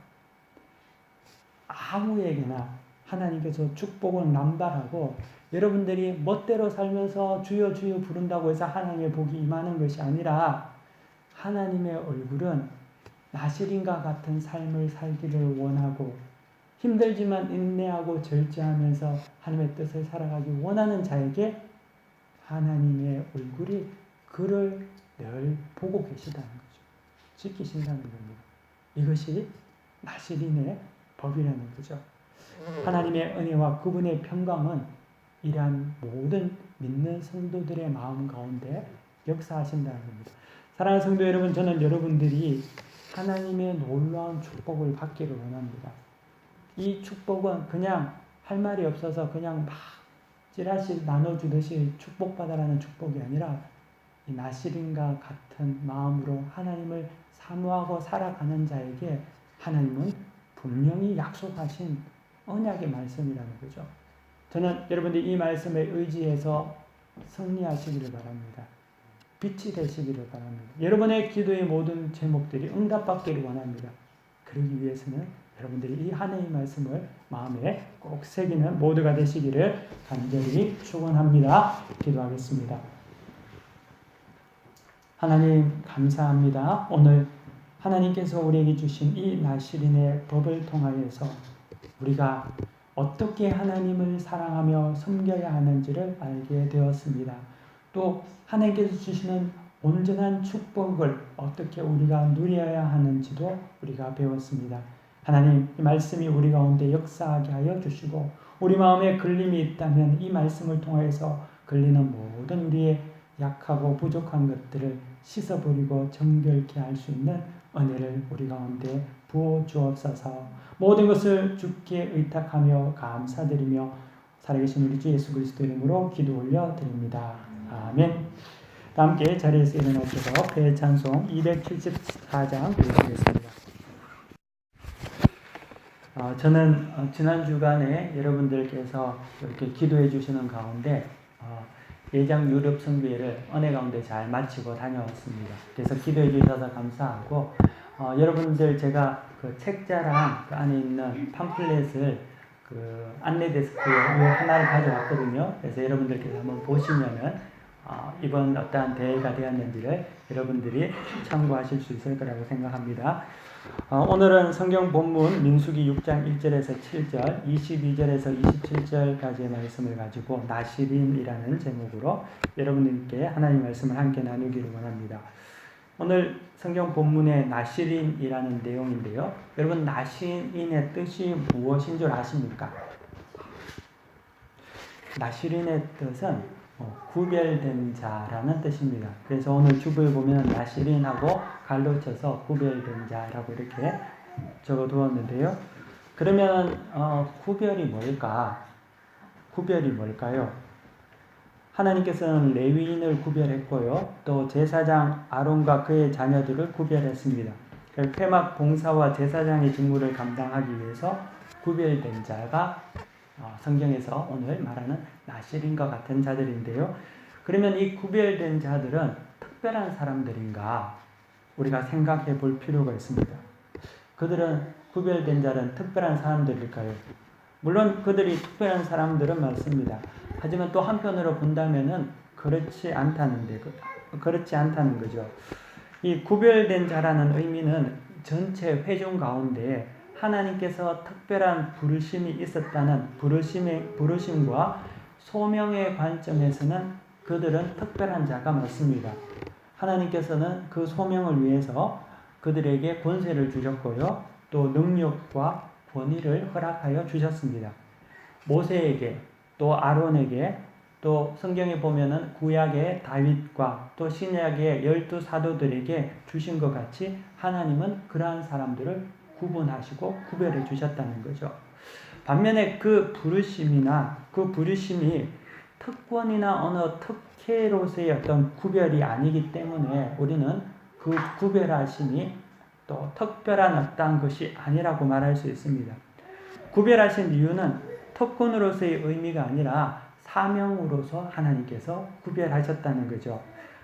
아무에게나 하나님께서 축복을 남발하고 여러분들이 멋대로 살면서 주여 주여 부른다고 해서 하나님의 복이 임하는 것이 아니라 하나님의 얼굴은 나시린과 같은 삶을 살기를 원하고 힘들지만 인내하고 절제하면서 하나님의 뜻을 살아가기 원하는 자에게 하나님의 얼굴이 그를 늘 보고 계시다는 거죠. 지키신다는 겁니다. 이것이 나시린의 법이라는 거죠. 하나님의 은혜와 그분의 평강은 이러한 모든 믿는 성도들의 마음 가운데 역사하신다는 겁니다. 사랑하는 성도 여러분, 저는 여러분들이 하나님의 놀라운 축복을 받기를 원합니다. 이 축복은 그냥 할 말이 없어서 그냥 막 찌라시 나눠주듯이 축복받아라는 축복이 아니라 이 나시린과 같은 마음으로 하나님을 사모하고 살아가는 자에게 하나님은 분명히 약속하신 언약의 말씀이라는 거죠. 저는 여러분들이 이 말씀에 의지해서 승리하시기를 바랍니다. 빛이 되시기를 바랍니다. 여러분의 기도의 모든 제목들이 응답받기를 원합니다. 그러기 위해서는 여러분들이 이 하나님의 말씀을 마음에 꼭 새기는 모두가 되시기를 간절히 축원합니다. 기도하겠습니다. 하나님 감사합니다. 오늘 하나님께서 우리에게 주신 이 나시린의 법을 통하여서 우리가 어떻게 하나님을 사랑하며 섬겨야 하는지를 알게 되었습니다. 또 하나님께서 주시는 온전한 축복을 어떻게 우리가 누려야 하는지도 우리가 배웠습니다. 하나님, 이 말씀이 우리 가운데 역사하게 하여 주시고 우리 마음에 걸림이 있다면 이 말씀을 통해서 걸리는 모든 우리의 약하고 부족한 것들을 씻어버리고 정결케 할 수 있는 은혜를 우리 가운데 부어 주옵소서. 모든 것을 주께 의탁하며 감사드리며 살아계신 우리 주 예수 그리스도 이름으로 기도 올려드립니다. 아멘. 다 함께 자리에서 일어나셔서 배 찬송 274장 읽겠습니다. 저는 지난 주간에 여러분들께서 이렇게 기도해 주시는 가운데 예장 유럽 선교회를 은혜 가운데 잘 마치고 다녀왔습니다. 그래서 기도해 주셔서 감사하고 여러분들 제가 그 책자랑 그 안에 있는 팜플렛을 그 안내 데스크에 하나를 가져왔거든요. 그래서 여러분들께서 한번 보시면은 이번 어떠한 대회가 되었는지를 여러분들이 참고하실 수 있을 거라고 생각합니다. 오늘은 성경 본문 민수기 6장 1절에서 7절, 22절에서 27절까지의 말씀을 가지고 나시린이라는 제목으로 여러분들께 하나님 말씀을 함께 나누기를 원합니다. 오늘 성경 본문의 나시린이라는 내용인데요. 여러분 나시린의 뜻이 무엇인 줄 아십니까? 나시린의 뜻은 구별된 자라는 뜻입니다. 그래서 오늘 주부에 보면 나시린하고 갈로 쳐서 구별된 자라고 이렇게 적어 두었는데요. 그러면 구별이 뭘까? 구별이 뭘까요? 하나님께서는 레위인을 구별했고요. 또 제사장 아론과 그의 자녀들을 구별했습니다. 회막 봉사와 제사장의 직무를 감당하기 위해서 구별된 자가 성경에서 오늘 말하는 나시린과 같은 자들인데요. 그러면 이 구별된 자들은 특별한 사람들인가? 우리가 생각해 볼 필요가 있습니다. 그들은 구별된 자는 특별한 사람들일까요? 물론 그들이 특별한 사람들은 맞습니다. 하지만 또 한편으로 본다면은 그렇지 않다는 거죠. 이 구별된 자라는 의미는 전체 회중 가운데 하나님께서 특별한 부르심이 있었다는 부르심과 소명의 관점에서는 그들은 특별한 자가 맞습니다. 하나님께서는 그 소명을 위해서 그들에게 권세를 주셨고요. 또 능력과 권위를 허락하여 주셨습니다. 모세에게 또 아론에게 또 성경에 보면은 구약의 다윗과 또 신약의 12사도들에게 주신 것 같이 하나님은 그러한 사람들을 구분하시고 구별해 주셨다는 거죠. 반면에 그 부르심이 특권이나 어느 특혜로서의 어떤 구별이 아니기 때문에 우리는 그 구별하심이 또 특별한 어떤 것이 아니라고 말할 수 있습니다. 구별하신 이유는 특권으로서의 의미가 아니라 사명으로서 하나님께서 구별하셨다는 거죠.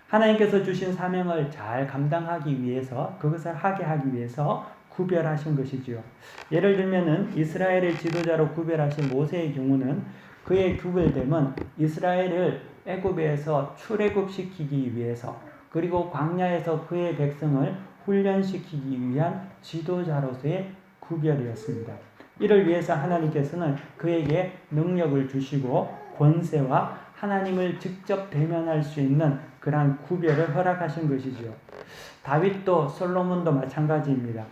하나님께서 주신 사명을 잘 감당하기 위해서, 그것을 하게 하기 위해서 구별하신 것이지요. 예를 들면은 이스라엘을 지도자로 구별하신 모세의 경우는 그의 구별됨은 이스라엘을 애굽에서 출애굽시키기 위해서, 그리고 광야에서 그의 백성을 훈련시키기 위한 지도자로서의 구별이었습니다. 이를 위해서 하나님께서는 그에게 능력을 주시고 권세와 하나님을 직접 대면할 수 있는 그러한 구별을 허락하신 것이지요. 다윗도 솔로몬도 마찬가지입니다.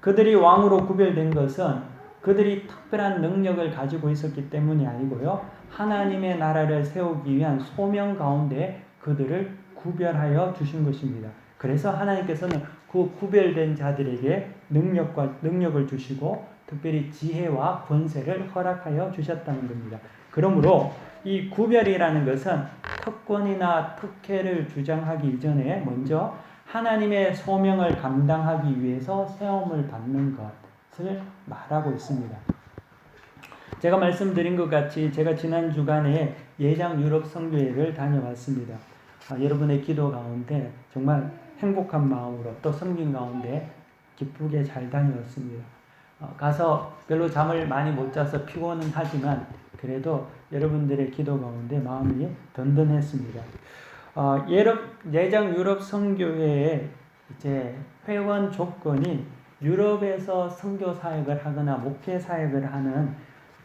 그들이 왕으로 구별된 것은 그들이 특별한 능력을 가지고 있었기 때문이 아니고요. 하나님의 나라를 세우기 위한 소명 가운데 그들을 구별하여 주신 것입니다. 그래서 하나님께서는 그 구별된 자들에게 능력을 주시고 특별히 지혜와 권세를 허락하여 주셨다는 겁니다. 그러므로 이 구별이라는 것은 특권이나 특혜를 주장하기 이전에 먼저 하나님의 소명을 감당하기 위해서 세움을 받는 것을 말하고 있습니다. 제가 말씀드린 것 같이 제가 지난 주간에 예장 유럽 선교회를 다녀왔습니다. 여러분의 기도 가운데 정말 행복한 마음으로 또 섬긴 가운데 기쁘게 잘 다녀왔습니다. 가서 별로 잠을 많이 못 자서 피곤은 하지만 그래도 여러분들의 기도 가운데 마음이 든든했습니다. 예장 유럽 선교회의 이제 회원 조건이 유럽에서 선교 사역을 하거나 목회 사역을 하는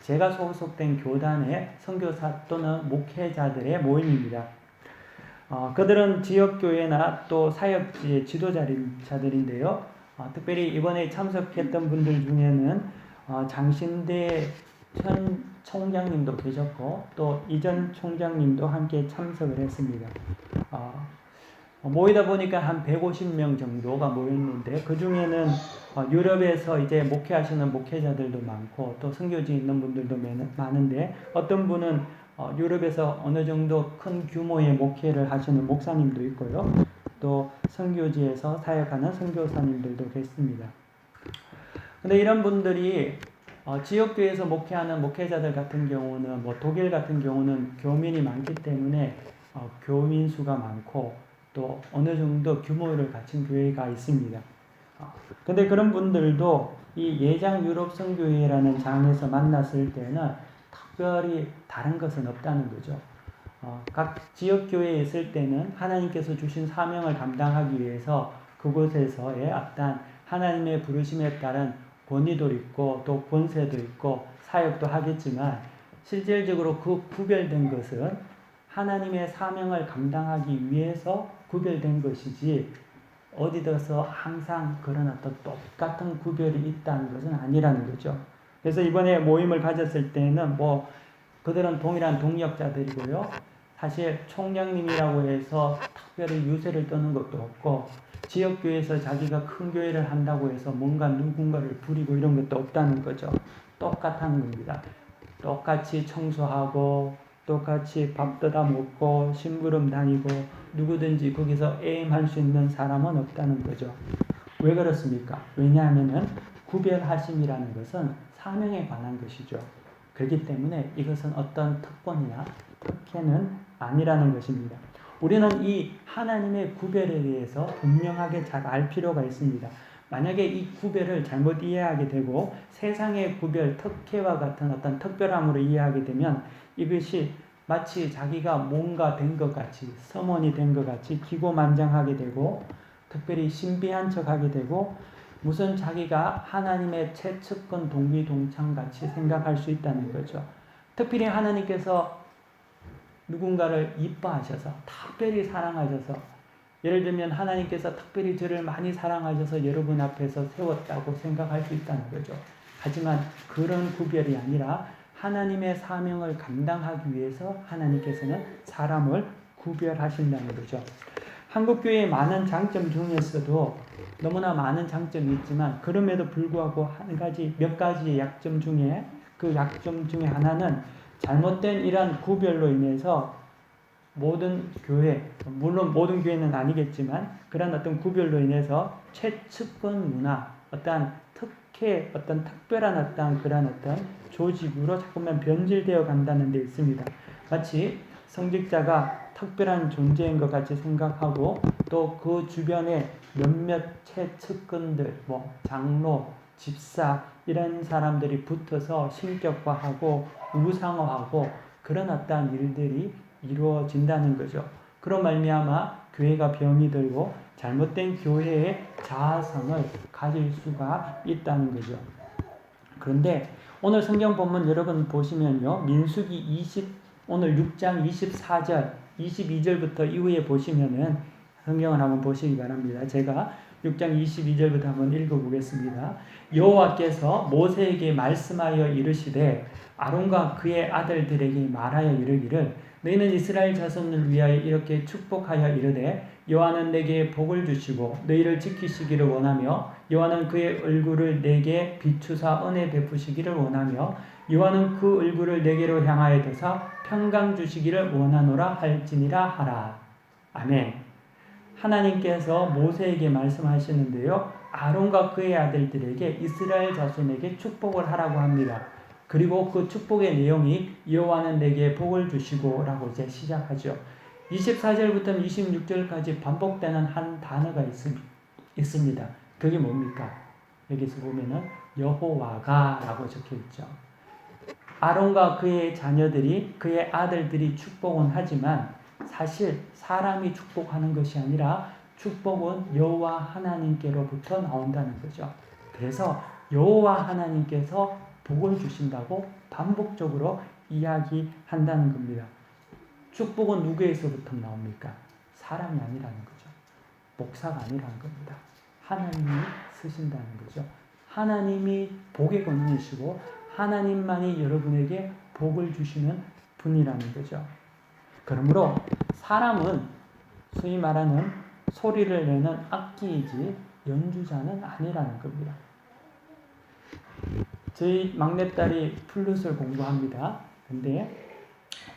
제가 소속된 교단의 선교사 또는 목회자들의 모임입니다. 그들은 지역교회나 또 사역지의 지도자들인데요. 특별히 이번에 참석했던 분들 중에는 장신대 현 총장님도 계셨고 또 이전 총장님도 함께 참석을 했습니다. 모이다 보니까 한 150명 정도가 모였는데 그 중에는 유럽에서 이제 목회하시는 목회자들도 많고 또 선교지에 있는 분들도 많은데 어떤 분은 유럽에서 어느 정도 큰 규모의 목회를 하시는 목사님도 있고요. 또 선교지에서 사역하는 선교사님들도 계십니다. 근데 이런 분들이 지역교회에서 목회하는 목회자들 같은 경우는 독일 같은 경우는 교민이 많기 때문에 교민 수가 많고 또 어느 정도 규모를 갖춘 교회가 있습니다. 근데 그런 분들도 이 예장 유럽 선교회라는 장에서 만났을 때는 특별히 다른 것은 없다는 거죠. 각 지역교회에 있을 때는 하나님께서 주신 사명을 감당하기 위해서 그곳에서의 어떤 하나님의 부르심에 따른 권위도 있고 또 권세도 있고 사역도 하겠지만 실질적으로 그 구별된 것은 하나님의 사명을 감당하기 위해서 구별된 것이지 어디서 항상 그런 어떤 똑같은 구별이 있다는 것은 아니라는 거죠. 그래서 이번에 모임을 가졌을 때는 그들은 동일한 동역자들이고요. 사실 총장님이라고 해서 특별히 유세를 떠는 것도 없고 지역교회에서 자기가 큰 교회를 한다고 해서 뭔가 누군가를 부리고 이런 것도 없다는 거죠. 똑같은 겁니다. 똑같이 청소하고 똑같이 밥 뜯어 먹고 심부름 다니고 누구든지 거기서 에임할 수 있는 사람은 없다는 거죠. 왜 그렇습니까? 왜냐하면 구별하심이라는 것은 사명에 관한 것이죠. 그렇기 때문에 이것은 어떤 특권이나 특혜는 아니라는 것입니다. 우리는 이 하나님의 구별에 대해서 분명하게 잘 알 필요가 있습니다. 만약에 이 구별을 잘못 이해하게 되고 세상의 구별, 특혜와 같은 어떤 특별함으로 이해하게 되면 이것이 마치 자기가 뭔가 된 것 같이, 서문이 된 것 같이 기고만장하게 되고 특별히 신비한 척하게 되고 무슨 자기가 하나님의 최측근 동기동창같이 생각할 수 있다는 거죠. 특별히 하나님께서 누군가를 이뻐하셔서 특별히 사랑하셔서 예를 들면 하나님께서 특별히 저를 많이 사랑하셔서 여러분 앞에서 세웠다고 생각할 수 있다는 거죠. 하지만 그런 구별이 아니라 하나님의 사명을 감당하기 위해서 하나님께서는 사람을 구별하신다는 거죠. 한국교회의 많은 장점 중에서도 너무나 많은 장점이 있지만 그럼에도 불구하고 몇 가지의 약점 중에 그 약점 중에 하나는 잘못된 이러한 구별로 인해서 모든 교회, 물론 모든 교회는 아니겠지만 그런 어떤 구별로 인해서 최측근 문화, 어떤 특별한 그런 조직으로 자꾸만 변질되어 간다는 데 있습니다. 마치 성직자가 특별한 존재인 것 같이 생각하고 또 그 주변에 몇몇 최측근들, 장로, 집사 이런 사람들이 붙어서 신격화하고 우상화하고 그런 어떠한 일들이 이루어진다는 거죠. 그런 말미암아 교회가 병이 들고 잘못된 교회의 자아성을 가질 수가 있다는 거죠. 그런데 오늘 성경 본문 여러분 보시면요. 민수기 오늘 6장 24절, 22절부터 이후에 보시면은 성경을 한번 보시기 바랍니다. 제가 6장 22절부터 한번 읽어보겠습니다. 여호와께서 모세에게 말씀하여 이르시되 아론과 그의 아들들에게 말하여 이르기를 너희는 이스라엘 자손을 위하여 이렇게 축복하여 이르되 여호와는 내게 복을 주시고 너희를 지키시기를 원하며 여호와는 그의 얼굴을 내게 비추사 은혜 베푸시기를 원하며 여호와는 그 얼굴을 내게로 향하여 드사 평강 주시기를 원하노라 할지니라 하라. 아멘. 하나님께서 모세에게 말씀하시는데요. 아론과 그의 아들들에게 이스라엘 자손에게 축복을 하라고 합니다. 그리고 그 축복의 내용이 여호와는 내게 복을 주시고 라고 이제 시작하죠. 24절부터 26절까지 반복되는 한 단어가 있습니다. 그게 뭡니까? 여기서 보면은 여호와가 라고 적혀 있죠. 아론과 그의 자녀들이 그의 아들들이 축복은 하지만 사실 사람이 축복하는 것이 아니라 축복은 여호와 하나님께로부터 나온다는 거죠. 그래서 여호와 하나님께서 복을 주신다고 반복적으로 이야기한다는 겁니다. 축복은 누구에서부터 나옵니까? 사람이 아니라는 거죠. 목사가 아니라는 겁니다. 하나님이 쓰신다는 거죠. 하나님이 복의 권위이시고 하나님만이 여러분에게 복을 주시는 분이라는 거죠. 그러므로 사람은 소위 말하는 소리를 내는 악기이지 연주자는 아니라는 겁니다. 저희 막내딸이 플룻을 공부합니다. 근데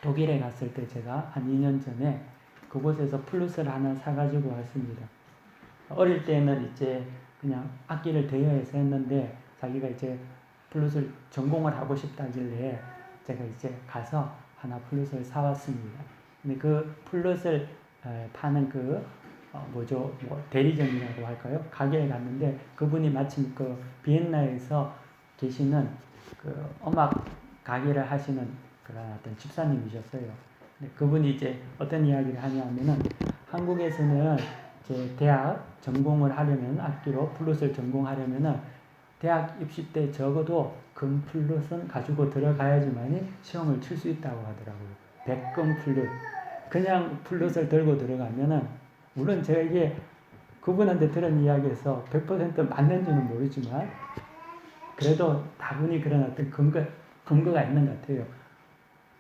독일에 갔을 때 제가 한 2년 전에 그곳에서 플룻을 하나 사가지고 왔습니다. 어릴 때는 이제 그냥 악기를 대여해서 했는데 자기가 이제 플룻을 전공을 하고 싶다길래 제가 이제 가서 하나 플룻을 사왔습니다. 근데 그 플룻을 파는 대리점이라고 할까요? 가게에 갔는데 그분이 마침 그 비엔나에서 계시는 그 음악 가게를 하시는 그런 어떤 집사님이셨어요. 근데 그분이 이제 어떤 이야기를 하냐면은 한국에서는 이제 대학 전공을 하려면 악기로 플룻을 전공하려면은 대학 입시 때 적어도 금 플룻은 가지고 들어가야지만이 시험을 칠 수 있다고 하더라고요. 백금 플룻. 그냥 플룻을 들고 들어가면은 물론 제가 이게 그분한테 들은 이야기에서 100% 맞는지는 모르지만 그래도 다분히 그런 어떤 근거가 있는 것 같아요.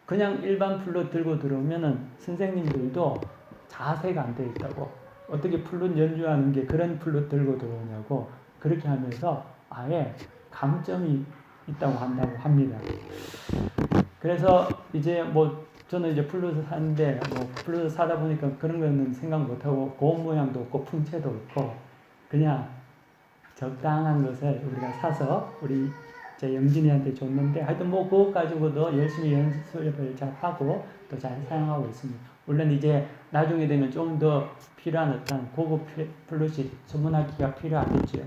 그냥 일반 플룻 들고 들어오면은 선생님들도 자세가 안 돼 있다고. 어떻게 플룻 연주하는 게 그런 플룻 들고 들어오냐고 그렇게 하면서 아예 감점이 있다고 한다고 합니다. 그래서 이제 저는 이제 플룻을 사는데 플룻을 사다 보니까 그런 거는 생각 못하고 고음 모양도 없고 풍채도 없고 그냥 적당한 것을 우리가 사서 우리 제 영진이한테 줬는데 하여튼 그거 가지고도 열심히 연습을 잘 하고 또 잘 사용하고 있습니다. 물론 이제 나중에 되면 좀 더 필요한 어떤 고급 플룻이 전문악기가 필요하겠죠.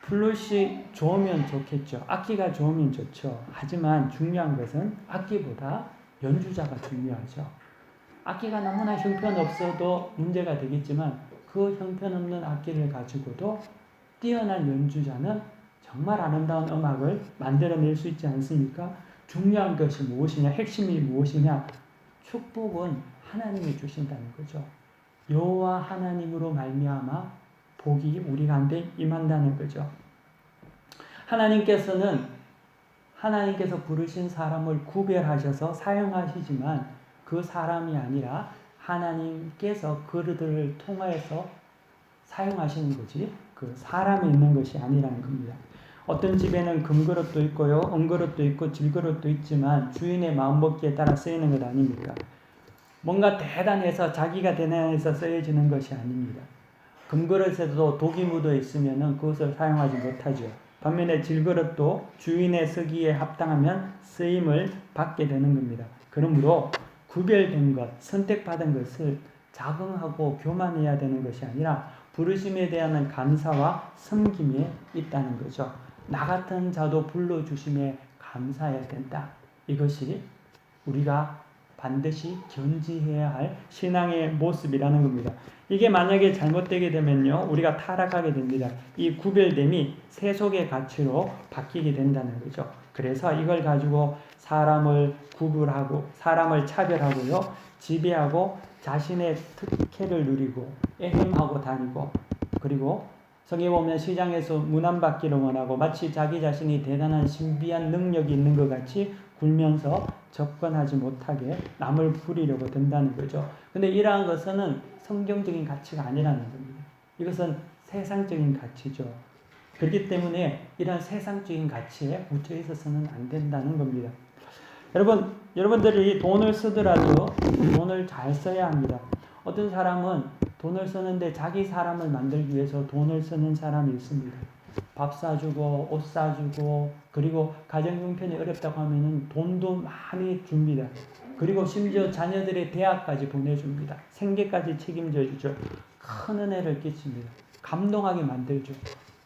플룻이 좋으면 좋겠죠. 악기가 좋으면 좋죠. 하지만 중요한 것은 악기보다 연주자가 중요하죠. 악기가 너무나 형편없어도 문제가 되겠지만 그 형편없는 악기를 가지고도 뛰어난 연주자는 정말 아름다운 음악을 만들어낼 수 있지 않습니까? 중요한 것이 무엇이냐? 핵심이 무엇이냐? 축복은 하나님이 주신다는 거죠. 여호와 하나님으로 말미암아 복이 우리 가운데 임한다는 거죠. 하나님께서 부르신 사람을 구별하셔서 사용하시지만 그 사람이 아니라 하나님께서 그들을 통하여서 사용하시는 거지 그 사람이 있는 것이 아니라는 겁니다. 어떤 집에는 금그릇도 있고요, 은그릇도 있고 질그릇도 있지만 주인의 마음먹기에 따라 쓰이는 것 아닙니까? 뭔가 대단해서 자기가 대단해서 쓰여지는 것이 아닙니다. 금그릇에도 독이 묻어 있으면 그것을 사용하지 못하죠. 반면에 질그릇도 주인의 쓰기에 합당하면 쓰임을 받게 되는 겁니다. 그러므로 구별된 것, 선택받은 것을 자긍하고 교만해야 되는 것이 아니라 부르심에 대한 감사와 섬김에 있다는 거죠. 나 같은 자도 불러주심에 감사해야 된다. 이것이 우리가 반드시 견지해야 할 신앙의 모습이라는 겁니다. 이게 만약에 잘못되게 되면요, 우리가 타락하게 됩니다. 이 구별됨이 세속의 가치로 바뀌게 된다는 거죠. 그래서 이걸 가지고 사람을 구분하고, 사람을 차별하고요, 지배하고, 자신의 특혜를 누리고, 애힘하고 다니고, 그리고 성경에 보면 시장에서 문안받기를 원하고 마치 자기 자신이 대단한 신비한 능력이 있는 것 같이 굴면서 접근하지 못하게 남을 부리려고 든다는 거죠. 근데 이러한 것은 성경적인 가치가 아니라는 겁니다. 이것은 세상적인 가치죠. 그렇기 때문에 이런 세상적인 가치에 묻혀 있어서는 안 된다는 겁니다. 여러분들이 돈을 쓰더라도 돈을 잘 써야 합니다. 어떤 사람은 돈을 쓰는데 자기 사람을 만들기 위해서 돈을 쓰는 사람이 있습니다. 밥 사주고 옷 사주고 그리고 가정 형편이 어렵다고 하면은 돈도 많이 줍니다. 그리고 심지어 자녀들의 대학까지 보내줍니다. 생계까지 책임져 주죠. 큰 은혜를 끼칩니다. 감동하게 만들죠.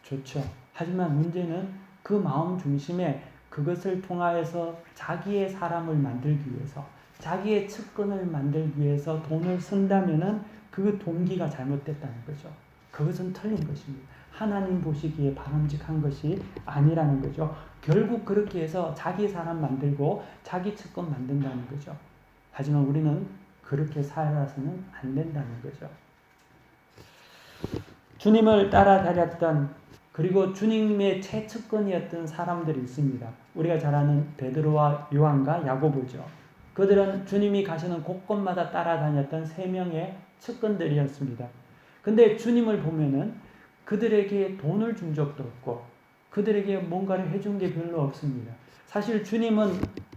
좋죠. 하지만 문제는 그 마음 중심에 그것을 통하여서 자기의 사람을 만들기 위해서 자기의 측근을 만들기 위해서 돈을 쓴다면은 그 동기가 잘못됐다는 거죠. 그것은 틀린 것입니다. 하나님 보시기에 바람직한 것이 아니라는 거죠. 결국 그렇게 해서 자기 사람 만들고 자기 측근 만든다는 거죠. 하지만 우리는 그렇게 살아서는 안 된다는 거죠. 주님을 따라다녔던 그리고 주님의 최측근이었던 사람들이 있습니다. 우리가 잘 아는 베드로와 요한과 야고보죠. 그들은 주님이 가시는 곳곳마다 따라다녔던 3명의 측근들이었습니다. 근데 주님을 보면은 그들에게 돈을 준 적도 없고 그들에게 뭔가를 해준 게 별로 없습니다. 사실 주님은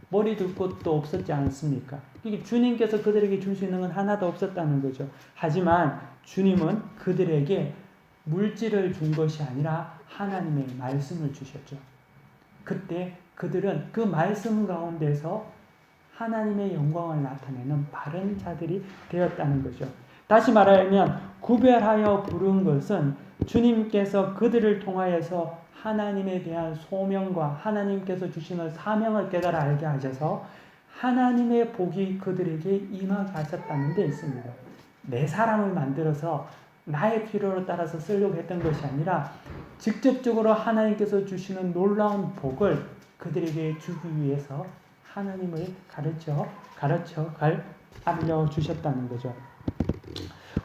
머리 둘 곳도 없었지 않습니까? 주님께서 그들에게 줄 수 있는 건 하나도 없었다는 거죠. 하지만 주님은 그들에게 물질을 준 것이 아니라 하나님의 말씀을 주셨죠. 그때 그들은 그 말씀 가운데서 하나님의 영광을 나타내는 바른 자들이 되었다는 거죠. 다시 말하면 구별하여 부른 것은 주님께서 그들을 통하여서 하나님에 대한 소명과 하나님께서 주시는 사명을 깨달아 알게 하셔서 하나님의 복이 그들에게 임하게 하셨다는 데 있습니다. 내 사람을 만들어서 나의 필요로 따라서 쓰려고 했던 것이 아니라 직접적으로 하나님께서 주시는 놀라운 복을 그들에게 주기 위해서 하나님을 알려주셨다는 거죠.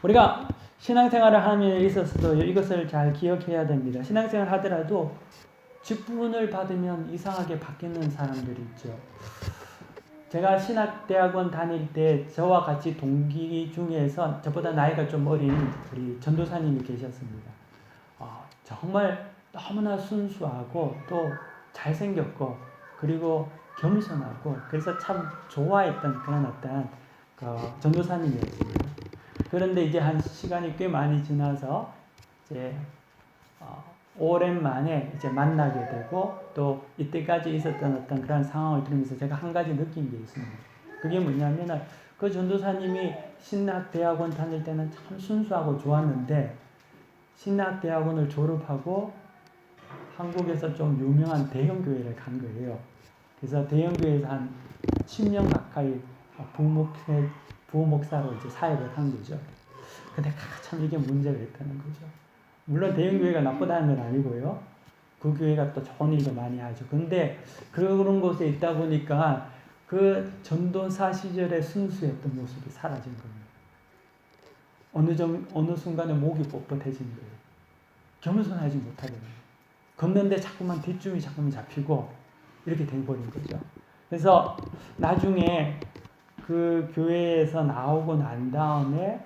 우리가 신앙생활을 함에 있어서도 이것을 잘 기억해야 됩니다. 신앙생활을 하더라도 직분을 받으면 이상하게 바뀌는 사람들이 있죠. 제가 신학대학원 다닐 때 저와 같이 동기 중에서 저보다 나이가 좀 어린 우리 전도사님이 계셨습니다. 정말 너무나 순수하고 또 잘생겼고 그리고 겸손하고 그래서 참 좋아했던 그런 어떤 전도사님이었습니다. 그런데 이제 한 시간이 꽤 많이 지나서 이제 오랜만에 이제 만나게 되고 또 이때까지 있었던 어떤 그런 상황을 들으면서 제가 한 가지 느낀 게 있습니다. 그게 뭐냐면은 그 전도사님이 신학대학원 다닐 때는 참 순수하고 좋았는데 신학대학원을 졸업하고 한국에서 좀 유명한 대형교회를 간 거예요. 그래서 대형교회에서 한 10년 가까이 부목사로 이제 사역을 한 거죠. 근데 참 이게 문제가 있다는 거죠. 물론 대형교회가 나쁘다는 건 아니고요. 그 교회가 또 좋은 일도 많이 하죠. 근데 그런 곳에 있다 보니까 그 전도사 시절의 순수했던 모습이 사라진 겁니다. 어느 순간에 목이 뻣뻣해진 거예요. 겸손하지 못하게 돼요. 걷는데 자꾸만 뒷줄이 자꾸만 잡히고 이렇게 돼버린 거죠. 그래서 나중에 그 교회에서 나오고 난 다음에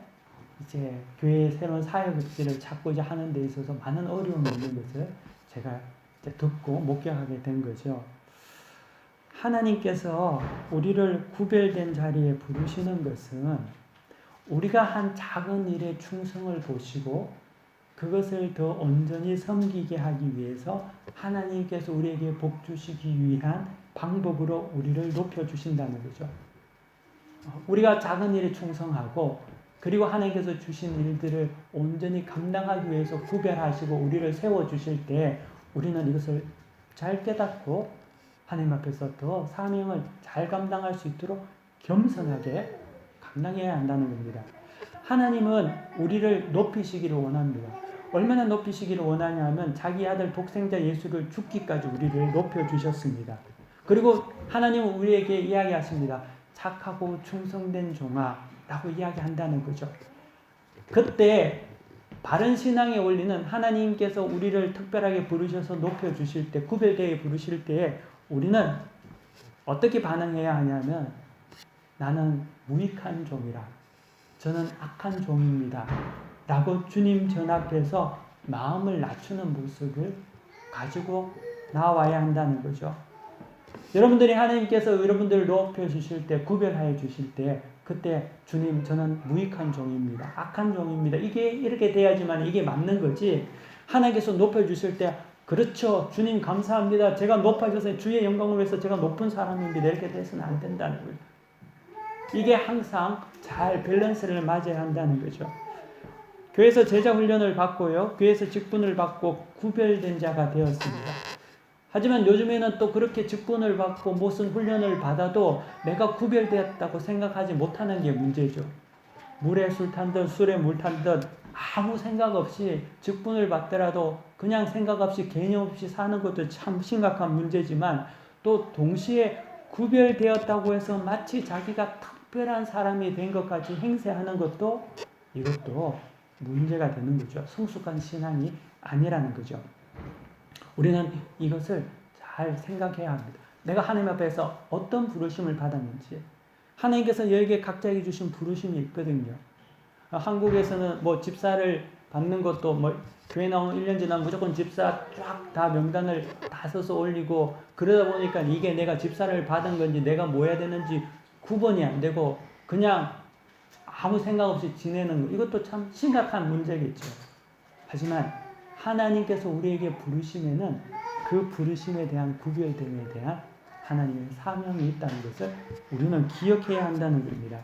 이제 교회의 새로운 사역지를 찾고자 하는 데 있어서 많은 어려움이 있는 것을 제가 이제 듣고 목격하게 된 거죠. 하나님께서 우리를 구별된 자리에 부르시는 것은 우리가 한 작은 일에 충성을 보시고 그것을 더 온전히 섬기게 하기 위해서 하나님께서 우리에게 복 주시기 위한 방법으로 우리를 높여주신다는 거죠. 우리가 작은 일에 충성하고 그리고 하나님께서 주신 일들을 온전히 감당하기 위해서 구별하시고 우리를 세워주실 때 우리는 이것을 잘 깨닫고 하나님 앞에서 더 사명을 잘 감당할 수 있도록 겸손하게 감당해야 한다는 겁니다. 하나님은 우리를 높이시기를 원합니다. 얼마나 높이시기를 원하냐면 자기 아들 독생자 예수를 죽기까지 우리를 높여주셨습니다. 그리고 하나님은 우리에게 이야기하십니다. 착하고 충성된 종아 라고 이야기한다는 거죠. 그때 바른 신앙의 원리는 하나님께서 우리를 특별하게 부르셔서 높여주실 때, 구별되게 부르실 때 우리는 어떻게 반응해야 하냐면 나는 무익한 종이라, 저는 악한 종입니다 라고 주님 전 앞에서 마음을 낮추는 모습을 가지고 나와야 한다는 거죠. 여러분들이 하나님께서 여러분들을 높여주실 때, 구별하여 주실 때 그때 주님 저는 무익한 종입니다. 악한 종입니다. 이게 이렇게 돼야지만 이게 맞는 거지. 하나님께서 높여주실 때 그렇죠. 주님 감사합니다. 제가 높아져서 주의 영광을 위해서 제가 높은 사람입니다. 이렇게 돼서는 안 된다는 거예요. 이게 항상 잘 밸런스를 맞아야 한다는 거죠. 교회에서 제자 훈련을 받고요. 교회에서 직분을 받고 구별된 자가 되었습니다. 하지만 요즘에는 또 그렇게 직분을 받고 무슨 훈련을 받아도 내가 구별되었다고 생각하지 못하는 게 문제죠. 물에 술 탄 듯 술에 물 탄 듯 아무 생각 없이 직분을 받더라도 그냥 생각 없이 개념 없이 사는 것도 참 심각한 문제지만 또 동시에 구별되었다고 해서 마치 자기가 특별한 사람이 된 것 같이 행세하는 것도 이것도 문제가 되는 거죠. 성숙한 신앙이 아니라는 거죠. 우리는 이것을 잘 생각해야 합니다. 내가 하나님 앞에서 어떤 부르심을 받았는지. 하나님께서 여기에 각자에게 주신 부르심이 있거든요. 한국에서는 뭐 집사를 받는 것도 뭐 교회 나오면 1년 지나면 무조건 집사 쫙 다 명단을 다 써서 올리고 그러다 보니까 이게 내가 집사를 받은 건지 내가 뭐 해야 되는지 구분이 안 되고 그냥 아무 생각 없이 지내는 거. 이것도 참 심각한 문제겠죠. 하지만 하나님께서 우리에게 부르심에는 그 부르심에 대한 구별됨에 대한 하나님의 사명이 있다는 것을 우리는 기억해야 한다는 겁니다.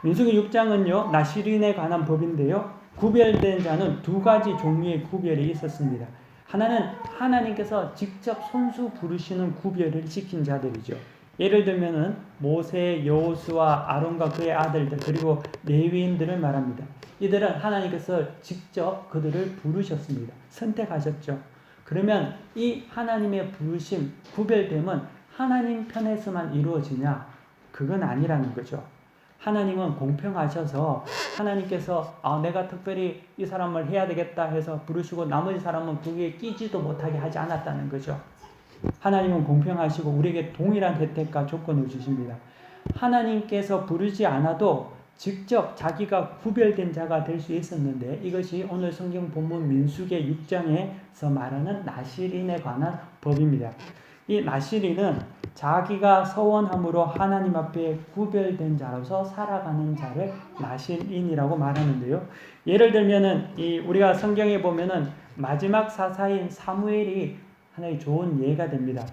민수기 6장은요. 나실인에 관한 법인데요. 구별된 자는 두 가지 종류의 구별이 있었습니다. 하나는 하나님께서 직접 손수 부르시는 구별을 시킨 자들이죠. 예를 들면은 모세, 여호수아, 아론과 그의 아들들 그리고 레위인들을 말합니다. 이들은 하나님께서 직접 그들을 부르셨습니다. 선택하셨죠. 그러면 이 하나님의 부르심, 구별됨은 하나님 편에서만 이루어지냐? 그건 아니라는 거죠. 하나님은 공평하셔서 하나님께서 내가 특별히 이 사람을 해야 되겠다 해서 부르시고 나머지 사람은 그게 끼지도 못하게 하지 않았다는 거죠. 하나님은 공평하시고 우리에게 동일한 혜택과 조건을 주십니다. 하나님께서 부르지 않아도 직접 자기가 구별된 자가 될 수 있었는데 이것이 오늘 성경 본문 민수기 6장에서 말하는 나실인에 관한 법입니다. 이 나실인은 자기가 서원함으로 하나님 앞에 구별된 자로서 살아가는 자를 나실인이라고 말하는데요. 예를 들면은 우리가 성경에 보면은 마지막 사사인 사무엘이 하나의 좋은 예가 됩니다.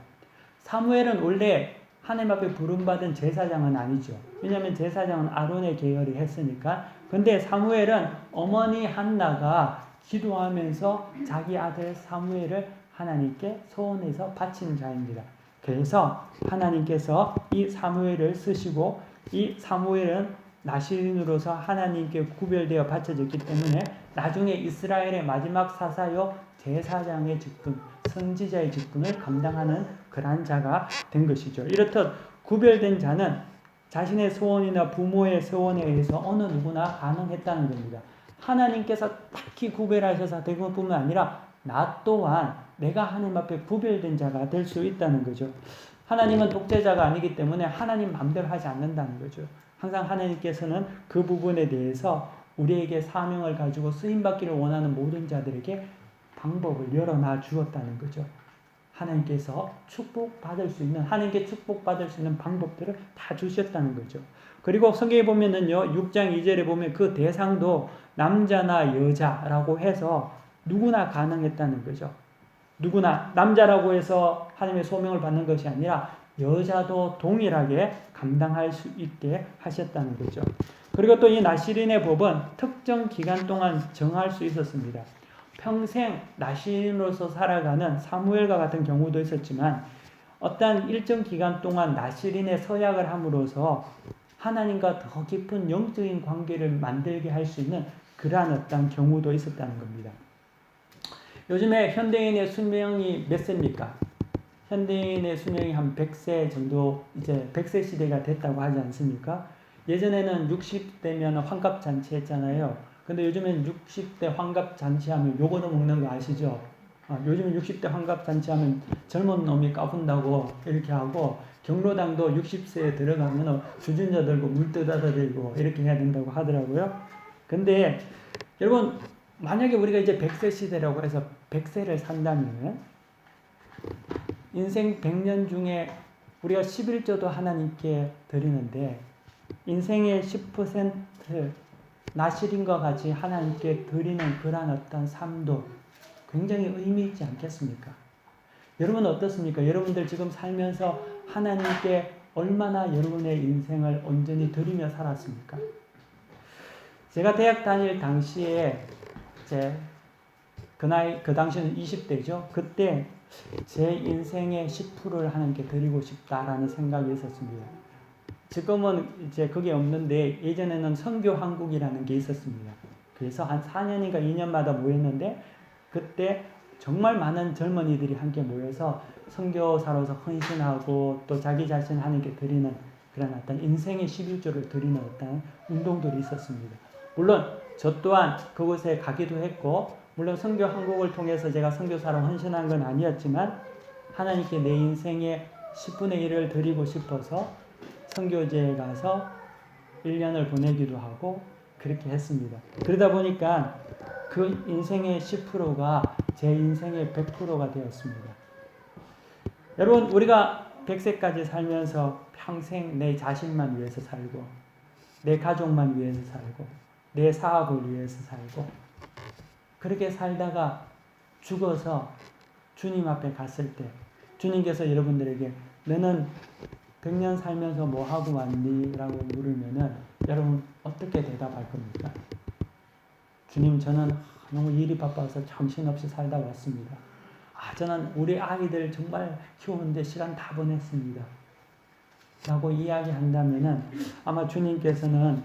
사무엘은 원래 하나님 앞에 부름받은 제사장은 아니죠. 왜냐하면 제사장은 아론의 계열이 했으니까. 근데 사무엘은 어머니 한나가 기도하면서 자기 아들 사무엘을 하나님께 소원해서 바친 자입니다. 그래서 하나님께서 이 사무엘을 쓰시고 이 사무엘은 나시린으로서 하나님께 구별되어 바쳐졌기 때문에 나중에 이스라엘의 마지막 사사요 제사장의 직분, 선지자의 직분을 감당하는 그러한 자가 된 것이죠. 이렇듯 구별된 자는 자신의 소원이나 부모의 소원에 의해서 어느 누구나 가능했다는 겁니다. 하나님께서 딱히 구별하셔서 된 것뿐만 아니라 나 또한 내가 하나님 앞에 구별된 자가 될 수 있다는 거죠. 하나님은 독재자가 아니기 때문에 하나님 마음대로 하지 않는다는 거죠. 항상 하나님께서는 그 부분에 대해서 우리에게 사명을 가지고 쓰임받기를 원하는 모든 자들에게 방법을 열어놔 주었다는 거죠. 하나님께서 축복받을 수 있는, 하나님께 축복받을 수 있는 방법들을 다 주셨다는 거죠. 그리고 성경에 보면은요, 6장 2절에 보면 그 대상도 남자나 여자라고 해서 누구나 가능했다는 거죠. 누구나, 남자라고 해서 하나님의 소명을 받는 것이 아니라 여자도 동일하게 감당할 수 있게 하셨다는 거죠. 그리고 또 이 나시린의 법은 특정 기간 동안 정할 수 있었습니다. 평생 나시린으로서 살아가는 사무엘과 같은 경우도 있었지만 어떤 일정 기간 동안 나시린의 서약을 함으로써 하나님과 더 깊은 영적인 관계를 만들게 할 수 있는 그러한 어떤 경우도 있었다는 겁니다. 요즘에 현대인의 수명이 몇 세입니까? 현대인의 수명이 한 100세 정도, 이제 100세 시대가 됐다고 하지 않습니까? 예전에는 60대면 환갑잔치 했잖아요. 근데 요즘엔 60대 환갑잔치하면 요거도 먹는 거 아시죠? 요즘은 60대 환갑잔치하면 젊은 놈이 까분다고 이렇게 하고, 경로당도 60세에 들어가면 주전자 들고 물 뜯어다 들고 이렇게 해야 된다고 하더라고요. 근데 여러분, 만약에 우리가 이제 100세 시대라고 해서 100세를 산다면 인생 100년 중에 우리가 11조도 하나님께 드리는데 인생의 10% 나시린과 같이 하나님께 드리는 그러한 어떤 삶도 굉장히 의미 있지 않겠습니까? 여러분 어떻습니까? 여러분들 지금 살면서 하나님께 얼마나 여러분의 인생을 온전히 드리며 살았습니까? 제가 대학 다닐 당시에 그 당시는 20대죠. 그때 제 인생의 10%를 하나님께 드리고 싶다라는 생각이 있었습니다. 지금은 이제 그게 없는데 예전에는 선교 한국이라는 게 있었습니다. 그래서 한 4년인가 2년마다 모였는데 그때 정말 많은 젊은이들이 함께 모여서 선교사로서 헌신하고 또 자기 자신을 하나님께 드리는 그런 어떤 인생의 11조를 드리는 어떤 운동들이 있었습니다. 물론 저 또한 그곳에 가기도 했고 물론 선교 한국을 통해서 제가 선교사로 헌신한 건 아니었지만 하나님께 내 인생의 10분의 1을 드리고 싶어서 선교지에 가서 1년을 보내기도 하고 그렇게 했습니다. 그러다 보니까 그 인생의 10%가 제 인생의 100%가 되었습니다. 여러분 우리가 100세까지 살면서 평생 내 자신만 위해서 살고 내 가족만 위해서 살고 내 사업을 위해서 살고 그렇게 살다가 죽어서 주님 앞에 갔을 때 주님께서 여러분들에게 너는 100년 살면서 뭐 하고 왔니? 라고 물으면은 여러분 어떻게 대답할 겁니까? 주님 저는 너무 일이 바빠서 정신없이 살다 왔습니다. 저는 우리 아이들 정말 키우는데 시간 다 보냈습니다. 라고 이야기한다면은 아마 주님께서는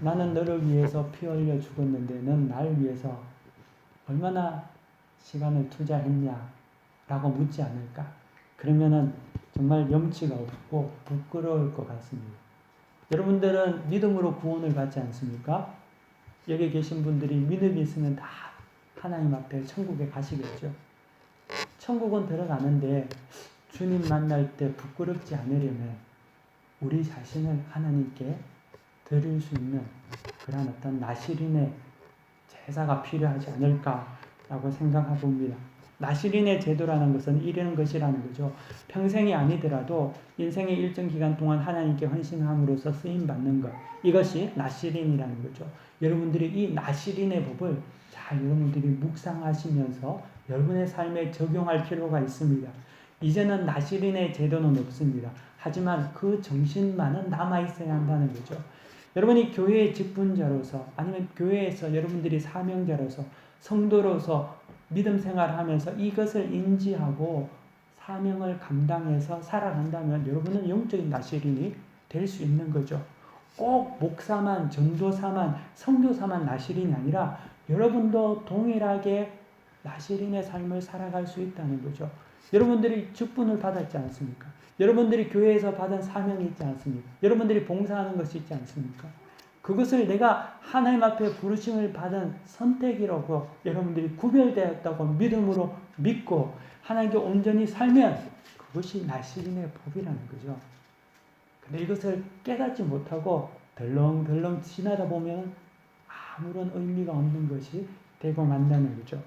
나는 너를 위해서 피 흘려 죽었는데 넌 나를 위해서 얼마나 시간을 투자했냐? 라고 묻지 않을까? 그러면은 정말 염치가 없고 부끄러울 것 같습니다. 여러분들은 믿음으로 구원을 받지 않습니까? 여기 계신 분들이 믿음이 있으면 다 하나님 앞에 천국에 가시겠죠. 천국은 들어가는데 주님 만날 때 부끄럽지 않으려면 우리 자신을 하나님께 드릴 수 있는 그런 어떤 나시린의 제사가 필요하지 않을까라고 생각해 봅니다. 나시린의 제도라는 것은 이런 것이라는 거죠. 평생이 아니더라도 인생의 일정 기간 동안 하나님께 헌신함으로써 쓰임받는 것. 이것이 나시린이라는 거죠. 여러분들이 이 나시린의 법을 잘 여러분들이 묵상하시면서 여러분의 삶에 적용할 필요가 있습니다. 이제는 나시린의 제도는 없습니다. 하지만 그 정신만은 남아있어야 한다는 거죠. 여러분이 교회의 직분자로서 아니면 교회에서 여러분들이 사명자로서 성도로서 믿음 생활을 하면서 이것을 인지하고 사명을 감당해서 살아간다면 여러분은 영적인 나시린이 될 수 있는 거죠. 꼭 목사만, 전도사만, 선교사만 나시린이 아니라 여러분도 동일하게 나시린의 삶을 살아갈 수 있다는 거죠. 여러분들이 직분을 받았지 않습니까? 여러분들이 교회에서 받은 사명이 있지 않습니까? 여러분들이 봉사하는 것이 있지 않습니까? 그것을 내가 하나님 앞에 부르심을 받은 선택이라고 여러분들이 구별되었다고 믿음으로 믿고 하나님께 온전히 살면 그것이 나시린의 법이라는 거죠. 근데 이것을 깨닫지 못하고 덜렁덜렁 지나다 보면 아무런 의미가 없는 것이 되고 만다는 거죠.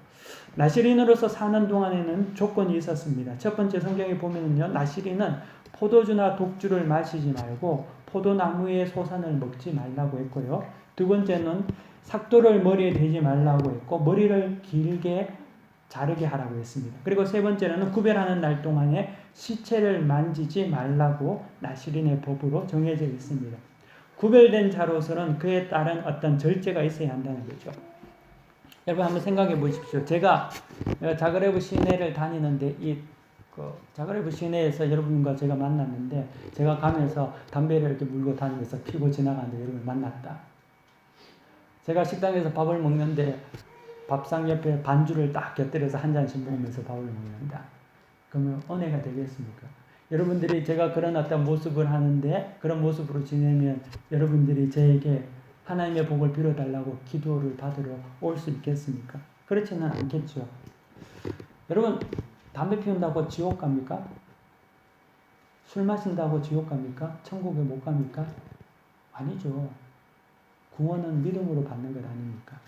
나시린으로서 사는 동안에는 조건이 있었습니다. 첫 번째 성경에 보면은요, 나시린은 포도주나 독주를 마시지 말고 포도나무의 소산을 먹지 말라고 했고요. 두 번째는 삭도를 머리에 대지 말라고 했고 머리를 길게 자르게 하라고 했습니다. 그리고 세 번째는 구별하는 날 동안에 시체를 만지지 말라고 나시린의 법으로 정해져 있습니다. 구별된 자로서는 그에 따른 어떤 절제가 있어야 한다는 거죠. 여러분 한번 생각해 보십시오. 제가 자그레브 시내를 다니는데 자그레브 시내에서 여러분과 제가 만났는데 제가 가면서 담배를 이렇게 물고 다니면서 피고 지나가는데 여러분을 만났다. 제가 식당에서 밥을 먹는데 밥상 옆에 반주를 딱 곁들여서 한 잔씩 먹으면서 밥을 먹는다. 그러면 은혜가 되겠습니까? 여러분들이 제가 그런 어떤 모습을 하는데 그런 모습으로 지내면 여러분들이 저에게 하나님의 복을 빌어달라고 기도를 받으러 올 수 있겠습니까? 그렇지는 않겠죠. 여러분 담배 피운다고 지옥 갑니까? 술 마신다고 지옥 갑니까? 천국에 못 갑니까? 아니죠. 구원은 믿음으로 받는 것 아닙니까?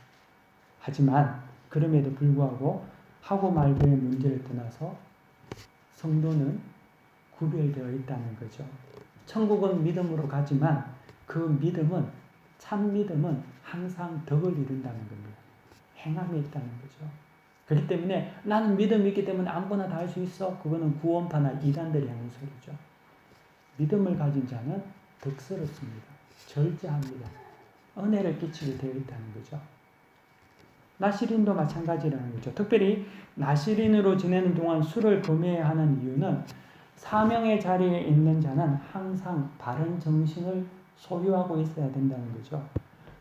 하지만 그럼에도 불구하고 하고 말고의 문제를 떠나서 성도는 구별되어 있다는 거죠. 천국은 믿음으로 가지만 그 믿음은 참 믿음은 항상 덕을 이룬다는 겁니다. 행함이 있다는 거죠. 그렇기 때문에 나는 믿음이 있기 때문에 아무거나 다 할 수 있어. 그거는 구원파나 이단들이 하는 소리죠. 믿음을 가진 자는 덕스럽습니다. 절제합니다. 은혜를 끼치게 되어 있다는 거죠. 나시린도 마찬가지라는 거죠. 특별히 나시린으로 지내는 동안 술을 금해야 하는 이유는 사명의 자리에 있는 자는 항상 바른 정신을 소유하고 있어야 된다는 거죠.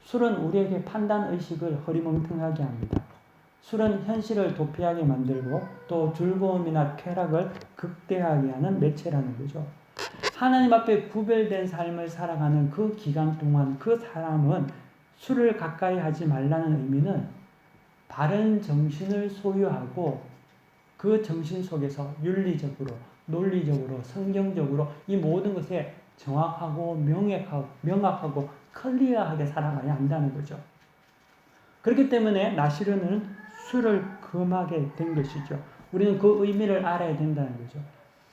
술은 우리에게 판단의식을 허리멍텅하게 합니다. 술은 현실을 도피하게 만들고 또 즐거움이나 쾌락을 극대화하게 하는 매체라는 거죠. 하나님 앞에 구별된 삶을 살아가는 그 기간 동안 그 사람은 술을 가까이 하지 말라는 의미는 바른 정신을 소유하고 그 정신 속에서 윤리적으로, 논리적으로, 성경적으로 이 모든 것에 정확하고 명확하고 클리어하게 살아가야 한다는 거죠. 그렇기 때문에 나시린은 술을 금하게 된 것이죠. 우리는 그 의미를 알아야 된다는 거죠.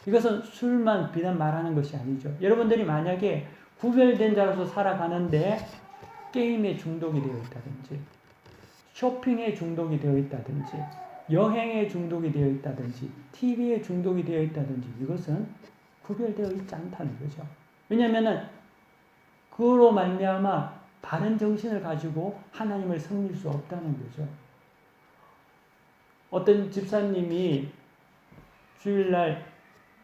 이것은 술만 비단 말하는 것이 아니죠. 여러분들이 만약에 구별된 자로서 살아가는데 게임에 중독이 되어 있다든지 쇼핑에 중독이 되어 있다든지 여행에 중독이 되어 있다든지 TV에 중독이 되어 있다든지 이것은 구별되어 있지 않다는 거죠. 왜냐하면 그로 말미암아 바른 정신을 가지고 하나님을 섬길 수 없다는 거죠. 어떤 집사님이 주일날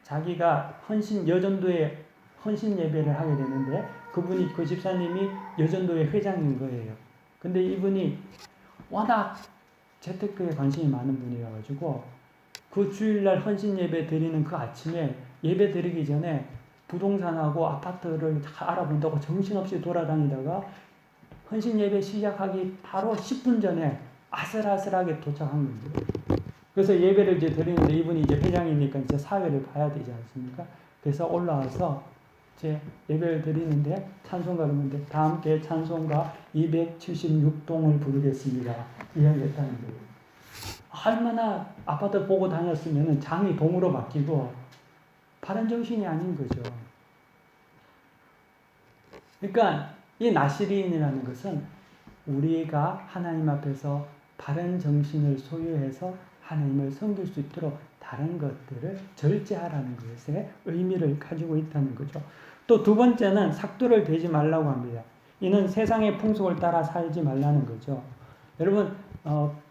자기가 여전도에 헌신 예배를 하게 되는데 그 집사님이 여전도의 회장인 거예요. 근데 이분이 워낙 재테크에 관심이 많은 분이어가지고 그 주일날 헌신 예배 드리는 그 아침에 예배 드리기 전에 부동산하고 아파트를 다 알아본다고 정신없이 돌아다니다가 헌신 예배 시작하기 바로 10분 전에 아슬아슬하게 도착한 겁니다. 그래서 예배를 이제 드리는데 이분이 이제 회장이니까 이제 사회를 봐야 되지 않습니까? 그래서 올라와서 이제 예배를 드리는데 찬송가 부르는데 다 함께 찬송가 276동을 부르겠습니다. 이야기했다는 거예요. 얼마나 아파트 보고 다녔으면 장이 동으로 바뀌고 바른 정신이 아닌 거죠. 그러니까 이 나시린이라는 것은 우리가 하나님 앞에서 바른 정신을 소유해서 하나님을 섬길 수 있도록 다른 것들을 절제하라는 것에 의미를 가지고 있다는 거죠. 또 두 번째는 삭도를 대지 말라고 합니다. 이는 세상의 풍속을 따라 살지 말라는 거죠. 여러분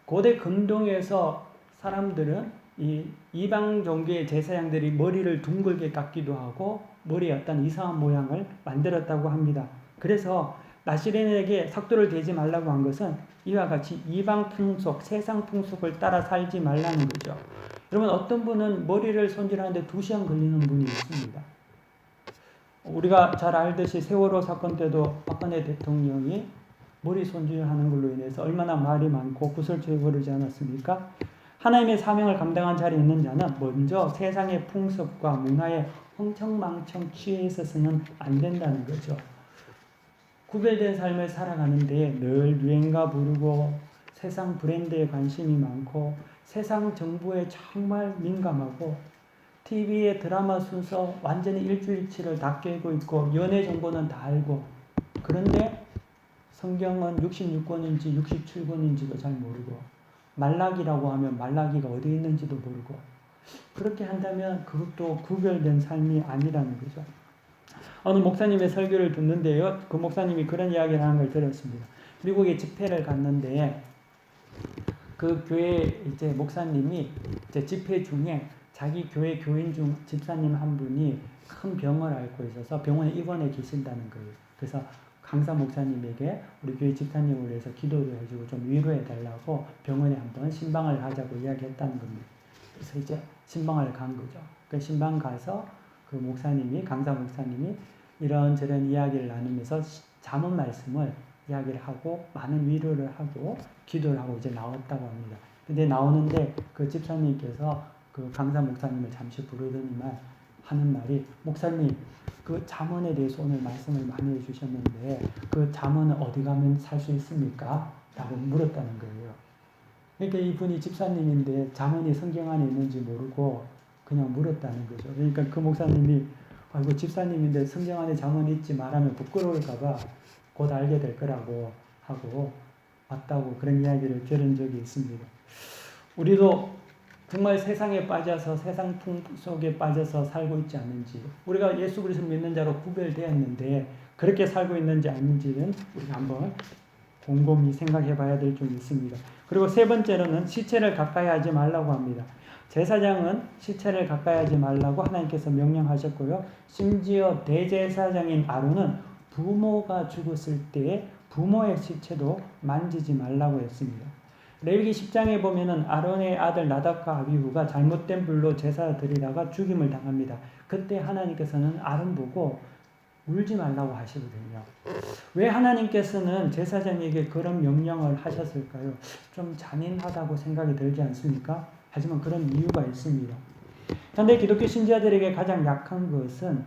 고대 근동에서 사람들은 이 이방 종교의 제사장들이 머리를 둥글게 깎기도 하고 머리에 어떤 이상한 모양을 만들었다고 합니다. 그래서 나시린에게 sak도를 대지 말라고 한 것은 이와 같이 이방 풍속, 세상 풍속을 따라 살지 말라는 거죠. 여러분, 어떤 분은 머리를 손질하는데 2시간 걸리는 분이 있습니다. 우리가 잘 알듯이 세월호 사건 때도 박근혜 대통령이 머리 손질하는 걸로 인해서 얼마나 말이 많고 구설수에 오르지 않았습니까? 하나님의 사명을 감당한 자리에 있는 자는 먼저 세상의 풍습과 문화에 흥청망청 취해 있어서는 안 된다는 거죠. 구별된 삶을 살아가는데 늘 유행가 부르고 세상 브랜드에 관심이 많고 세상 정보에 정말 민감하고 TV의 드라마 순서 완전히 일주일치를 다 깨고 있고 연애 정보는 다 알고, 그런데 성경은 66권인지 67권인지도 잘 모르고 말라기라고 하면 말라기가 어디 있는지도 모르고, 그렇게 한다면 그것도 구별된 삶이 아니라는 거죠. 어느 목사님의 설교를 듣는데요, 그 목사님이 그런 이야기를 하는 걸 들었습니다. 미국에 집회를 갔는데 그 교회 이제 목사님이 이제 집회 중에 자기 교회 교인 중 집사님 한 분이 큰 병을 앓고 있어서 병원에 입원해 계신다는 거예요. 그래서 강사 목사님에게 우리 교회 집사님을 위해서 기도를 해주고 좀 위로해 달라고 병원에 한번 신방을 하자고 이야기했다는 겁니다. 그래서 이제 신방을 간 거죠. 그 신방 가서 그 목사님이, 강사 목사님이 이런저런 이야기를 나누면서 잠언 말씀을 이야기를 하고 많은 위로를 하고 기도를 하고 이제 나왔다고 합니다. 근데 나오는데 그 집사님께서 그 강사 목사님을 잠시 부르더니만 하는 말이, 목사님, 그 잠언에 대해서 오늘 말씀을 많이 해주셨는데 그 잠언은 어디 가면 살 수 있습니까? 라고 물었다는 거예요. 그러니까 이분이 집사님인데 잠언이 성경 안에 있는지 모르고 그냥 물었다는 거죠. 그러니까 그 목사님이 아이고 집사님인데 성경 안에 잠언이 있지 말하면 부끄러울까봐 곧 알게 될 거라고 하고 왔다고 그런 이야기를 들은 적이 있습니다. 우리도 정말 세상에 빠져서 세상 풍속에 빠져서 살고 있지 않는지, 우리가 예수 그리스도 믿는 자로 구별되었는데 그렇게 살고 있는지 아닌지는 우리가 한번 곰곰이 생각해 봐야 될 점이 있습니다. 그리고 세 번째로는 시체를 가까이 하지 말라고 합니다. 제사장은 시체를 가까이 하지 말라고 하나님께서 명령하셨고요. 심지어 대제사장인 아론은 부모가 죽었을 때 부모의 시체도 만지지 말라고 했습니다. 레위기 10장에 보면은 아론의 아들 나답과 아비후가 잘못된 불로 제사 드리다가 죽임을 당합니다. 그때 하나님께서는 아론 보고 울지 말라고 하시거든요. 왜 하나님께서는 제사장에게 그런 명령을 하셨을까요? 좀 잔인하다고 생각이 들지 않습니까? 하지만 그런 이유가 있습니다. 현대 기독교 신자들에게 가장 약한 것은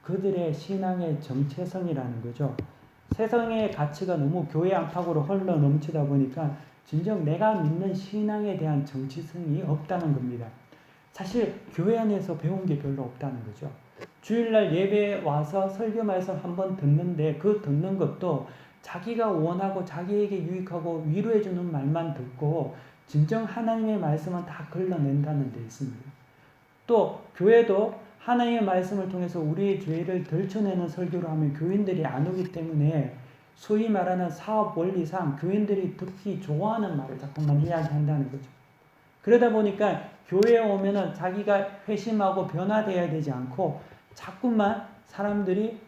그들의 신앙의 정체성이라는 거죠. 세상의 가치가 너무 교회 안팎으로 흘러 넘치다 보니까 진정 내가 믿는 신앙에 대한 정체성이 없다는 겁니다. 사실 교회 안에서 배운 게 별로 없다는 거죠. 주일날 예배에 와서 설교 말씀 한번 듣는데 그 듣는 것도 자기가 원하고 자기에게 유익하고 위로해주는 말만 듣고 진정 하나님의 말씀은 다 걸러낸다는 데 있습니다. 또 교회도 하나님의 말씀을 통해서 우리의 죄를 들춰내는 설교를 하면 교인들이 안 오기 때문에 소위 말하는 사업 원리상 교인들이 듣기 좋아하는 말을 자꾸만 이야기한다는 거죠. 그러다 보니까 교회에 오면은 자기가 회심하고 변화되어야 되지 않고 자꾸만 사람들이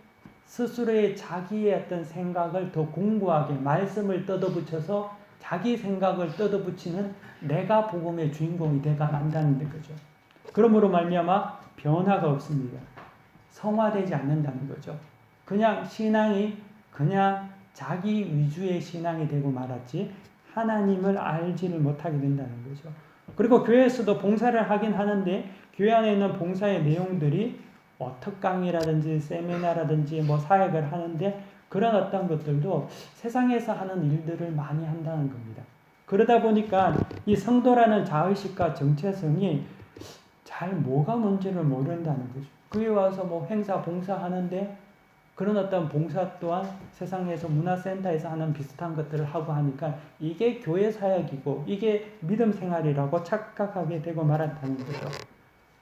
스스로의 자기의 어떤 생각을 더 공고하게 말씀을 뜯어붙여서 자기 생각을 뜯어붙이는 내가 복음의 주인공이 돼가 만다는 거죠. 그러므로 말미암아 변화가 없습니다. 성화되지 않는다는 거죠. 그냥 신앙이 그냥 자기 위주의 신앙이 되고 말았지 하나님을 알지를 못하게 된다는 거죠. 그리고 교회에서도 봉사를 하긴 하는데 교회 안에 있는 봉사의 내용들이 특강이라든지 세미나라든지 사역을 하는데 그런 어떤 것들도 세상에서 하는 일들을 많이 한다는 겁니다. 그러다 보니까 이 성도라는 자의식과 정체성이 잘 뭐가 뭔지를 모른다는 거죠. 그에 와서 행사 봉사하는데 그런 어떤 봉사 또한 세상에서 문화센터에서 하는 비슷한 것들을 하고 하니까 이게 교회 사역이고 이게 믿음 생활이라고 착각하게 되고 말았다는 거죠.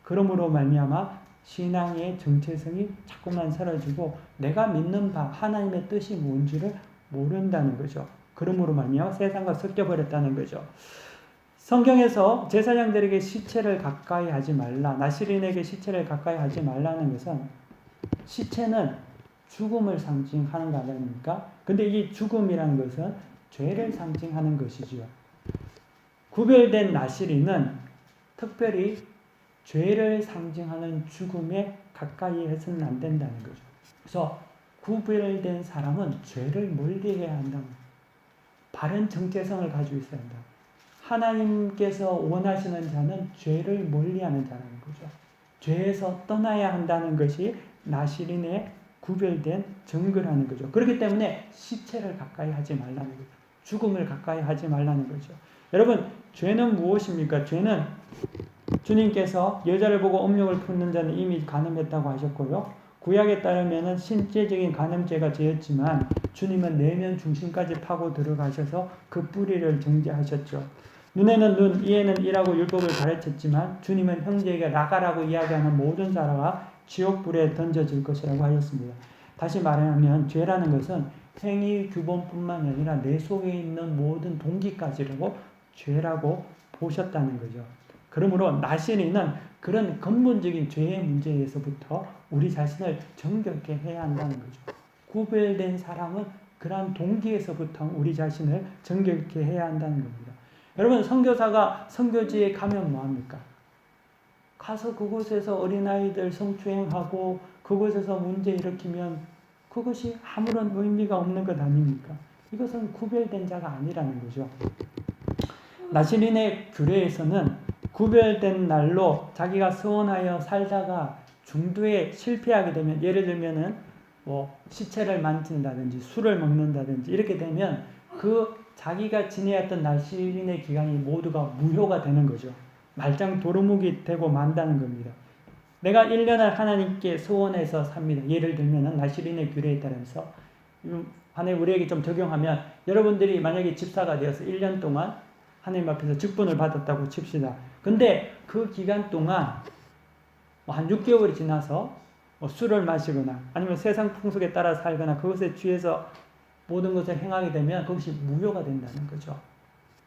그러므로 말미암아 신앙의 정체성이 자꾸만 사라지고 내가 믿는 바 하나님의 뜻이 뭔지를 모른다는 거죠. 그러므로 말미암아 세상과 섞여버렸다는 거죠. 성경에서 제사장들에게 시체를 가까이 하지 말라, 나시린에게 시체를 가까이 하지 말라는 것은 시체는 죽음을 상징하는 거 아닙니까? 근데 이 죽음이라는 것은 죄를 상징하는 것이지요. 구별된 나시린은 특별히 죄를 상징하는 죽음에 가까이 해서는 안 된다는 거죠. 그래서 구별된 사람은 죄를 멀리해야 한다. 바른 정체성을 가지고 있어야 한다. 하나님께서 원하시는 자는 죄를 멀리하는 자라는 거죠. 죄에서 떠나야 한다는 것이 나시린의 구별된 증거라는 거죠. 그렇기 때문에 시체를 가까이 하지 말라는 거죠. 죽음을 가까이 하지 말라는 거죠. 여러분, 죄는 무엇입니까? 죄는 주님께서 여자를 보고 음욕을 품는 자는 이미 간음했다고 하셨고요. 구약에 따르면 신체적인 간음죄가 죄였지만 주님은 내면 중심까지 파고 들어가셔서 그 뿌리를 정죄하셨죠. 눈에는 눈, 이에는 이라고 율법을 가르쳤지만 주님은 형제에게 나가라고 이야기하는 모든 사람과 지옥불에 던져질 것이라고 하셨습니다. 다시 말하면 죄라는 것은 행위 규범뿐만 아니라 내 속에 있는 모든 동기까지라고 죄라고 보셨다는 거죠. 그러므로 나시린은 그런 근본적인 죄의 문제에서부터 우리 자신을 정결케 해야 한다는 거죠. 구별된 사람은 그러한 동기에서부터 우리 자신을 정결케 해야 한다는 겁니다. 여러분, 선교사가 선교지에 가면 뭐합니까? 가서 그곳에서 어린아이들 성추행하고 그곳에서 문제 일으키면 그것이 아무런 의미가 없는 것 아닙니까? 이것은 구별된 자가 아니라는 거죠. 나시린의 규례에서는 구별된 날로 자기가 서원하여 살다가 중도에 실패하게 되면, 예를 들면은 시체를 만진다든지 술을 먹는다든지 이렇게 되면 그 자기가 지내왔던 나시린의 기간이 모두가 무효가 되는 거죠. 말짱 도루묵이 되고 만다는 겁니다. 내가 1년을 하나님께 서원해서 삽니다. 예를 들면 나시린의 규례에 따라서 하나님 우리에게 좀 적용하면, 여러분들이 만약에 집사가 되어서 1년 동안 하나님 앞에서 직분을 받았다고 칩시다. 근데 그 기간 동안 한 6개월이 지나서 술을 마시거나 아니면 세상 풍속에 따라 살거나 그것에 취해서 모든 것을 행하게 되면 그것이 무효가 된다는 거죠.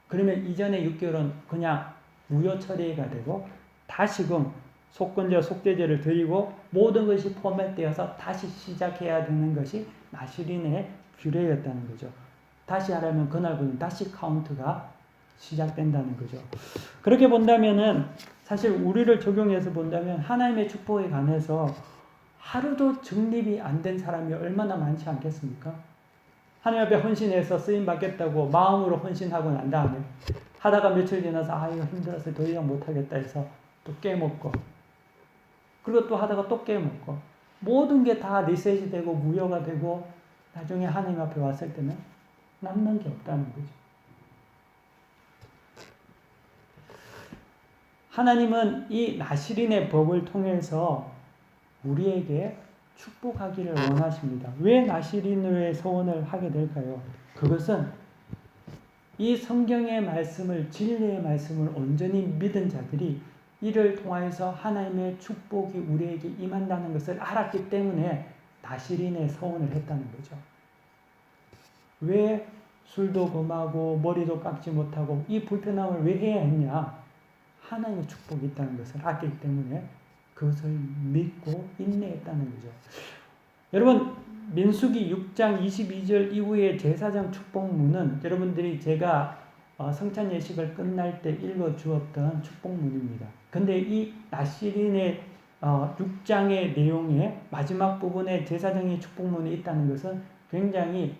그러면 이전에 6개월은 그냥 무효 처리가 되고 다시금 속건제와 속죄제를 드리고 모든 것이 포맷되어서 다시 시작해야 되는 것이 나시린의 규례였다는 거죠. 다시 하려면 그날부터 다시 카운트가 시작된다는 거죠. 그렇게 본다면은 사실 우리를 적용해서 본다면 하나님의 축복에 관해서 하루도 정립이 안 된 사람이 얼마나 많지 않겠습니까? 하나님 앞에 헌신해서 쓰임 받겠다고 마음으로 헌신하고 난 다음에 하다가 며칠 지나서 이거 힘들어서 더 이상 못하겠다 해서 또 깨먹고, 그리고 또 하다가 또 깨먹고, 모든 게 다 리셋이 되고 무효가 되고 나중에 하나님 앞에 왔을 때는 남는 게 없다는 거죠. 하나님은 이 나시린의 법을 통해서 우리에게 축복하기를 원하십니다. 왜 나시린의 소원을 하게 될까요? 그것은 이 성경의 말씀을, 진리의 말씀을 온전히 믿은 자들이 이를 통하여서 하나님의 축복이 우리에게 임한다는 것을 알았기 때문에 나시린의 소원을 했다는 거죠. 왜 술도 금하고 머리도 깎지 못하고 이 불편함을 왜 해야 했냐? 하나님의 축복이 있다는 것을 알기 때문에 그것을 믿고 인내했다는 거죠. 여러분, 민수기 6장 22절 이후의 제사장 축복문은 여러분들이 제가 성찬 예식을 끝날 때 읽어주었던 축복문입니다. 근데 이 나시린의 6장의 내용의 마지막 부분에 제사장의 축복문이 있다는 것은 굉장히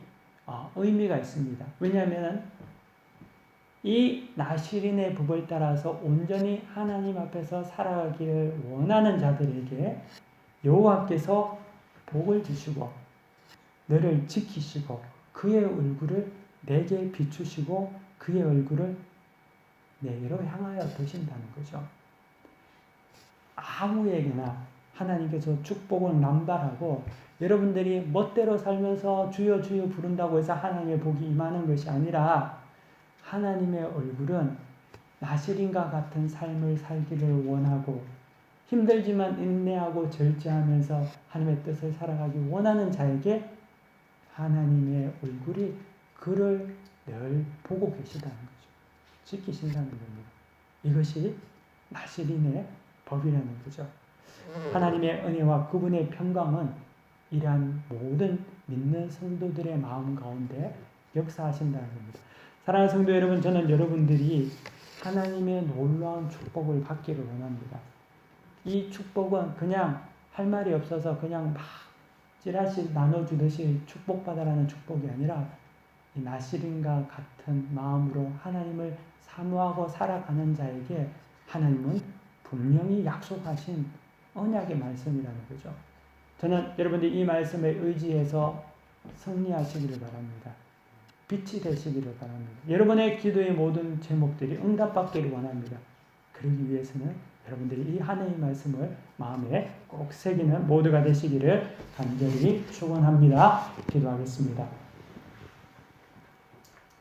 의미가 있습니다. 왜냐하면 이 나시린의 법을 따라서 온전히 하나님 앞에서 살아가기를 원하는 자들에게 여호와께서 복을 주시고 너를 지키시고 그의 얼굴을 내게 비추시고 그의 얼굴을 내게로 향하여 두신다는 거죠. 아무에게나 하나님께서 축복을 남발하고 여러분들이 멋대로 살면서 주여 주여 부른다고 해서 하나님의 복이 임하는 것이 아니라 하나님의 얼굴은 나시린과 같은 삶을 살기를 원하고 힘들지만 인내하고 절제하면서 하나님의 뜻을 살아가기 원하는 자에게 하나님의 얼굴이 그를 늘 보고 계시다는 거죠. 지키신다는 겁니다. 이것이 나시린의 법이라는 거죠. 하나님의 은혜와 그분의 평강은 이러한 모든 믿는 성도들의 마음 가운데 역사하신다는 겁니다. 사랑하는 성도 여러분, 저는 여러분들이 하나님의 놀라운 축복을 받기를 원합니다. 이 축복은 그냥 할 말이 없어서 그냥 막 찌라시 나눠주듯이 축복받아라는 축복이 아니라 이 나실인과 같은 마음으로 하나님을 사모하고 살아가는 자에게 하나님은 분명히 약속하신 언약의 말씀이라는 거죠. 저는 여러분들 이 말씀에 의지해서 승리하시기를 바랍니다. 빛이 되시기를 바랍니다. 여러분의 기도의 모든 제목들이 응답받기를 원합니다. 그러기 위해서는 여러분들이 이 하나님의 말씀을 마음에 꼭 새기는 모두가 되시기를 간절히 축원합니다. 기도하겠습니다.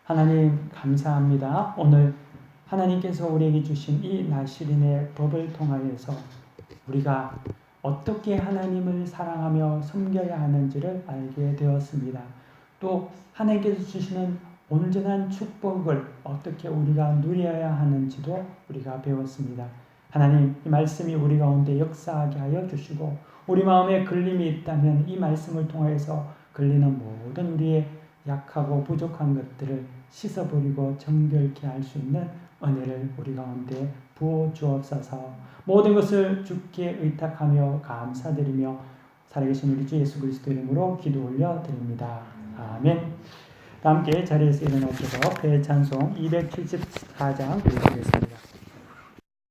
하나님 감사합니다. 오늘 하나님께서 우리에게 주신 이 나실인의 법을 통하여서 우리가 어떻게 하나님을 사랑하며 섬겨야 하는지를 알게 되었습니다. 또 하나님께서 주시는 온전한 축복을 어떻게 우리가 누려야 하는지도 우리가 배웠습니다. 하나님, 이 말씀이 우리 가운데 역사하게 하여 주시고 우리 마음에 걸림이 있다면 이 말씀을 통해서 걸리는 모든 우리의 약하고 부족한 것들을 씻어버리고 정결케 할 수 있는 은혜를 우리 가운데 부어 주옵소서. 모든 것을 주께 의탁하며 감사드리며 살아계신 우리 주 예수 그리스도 이름으로 기도 올려드립니다. 아멘. 다 함께 자리에서 일어나셔서 배 찬송 274장 읽겠습니다.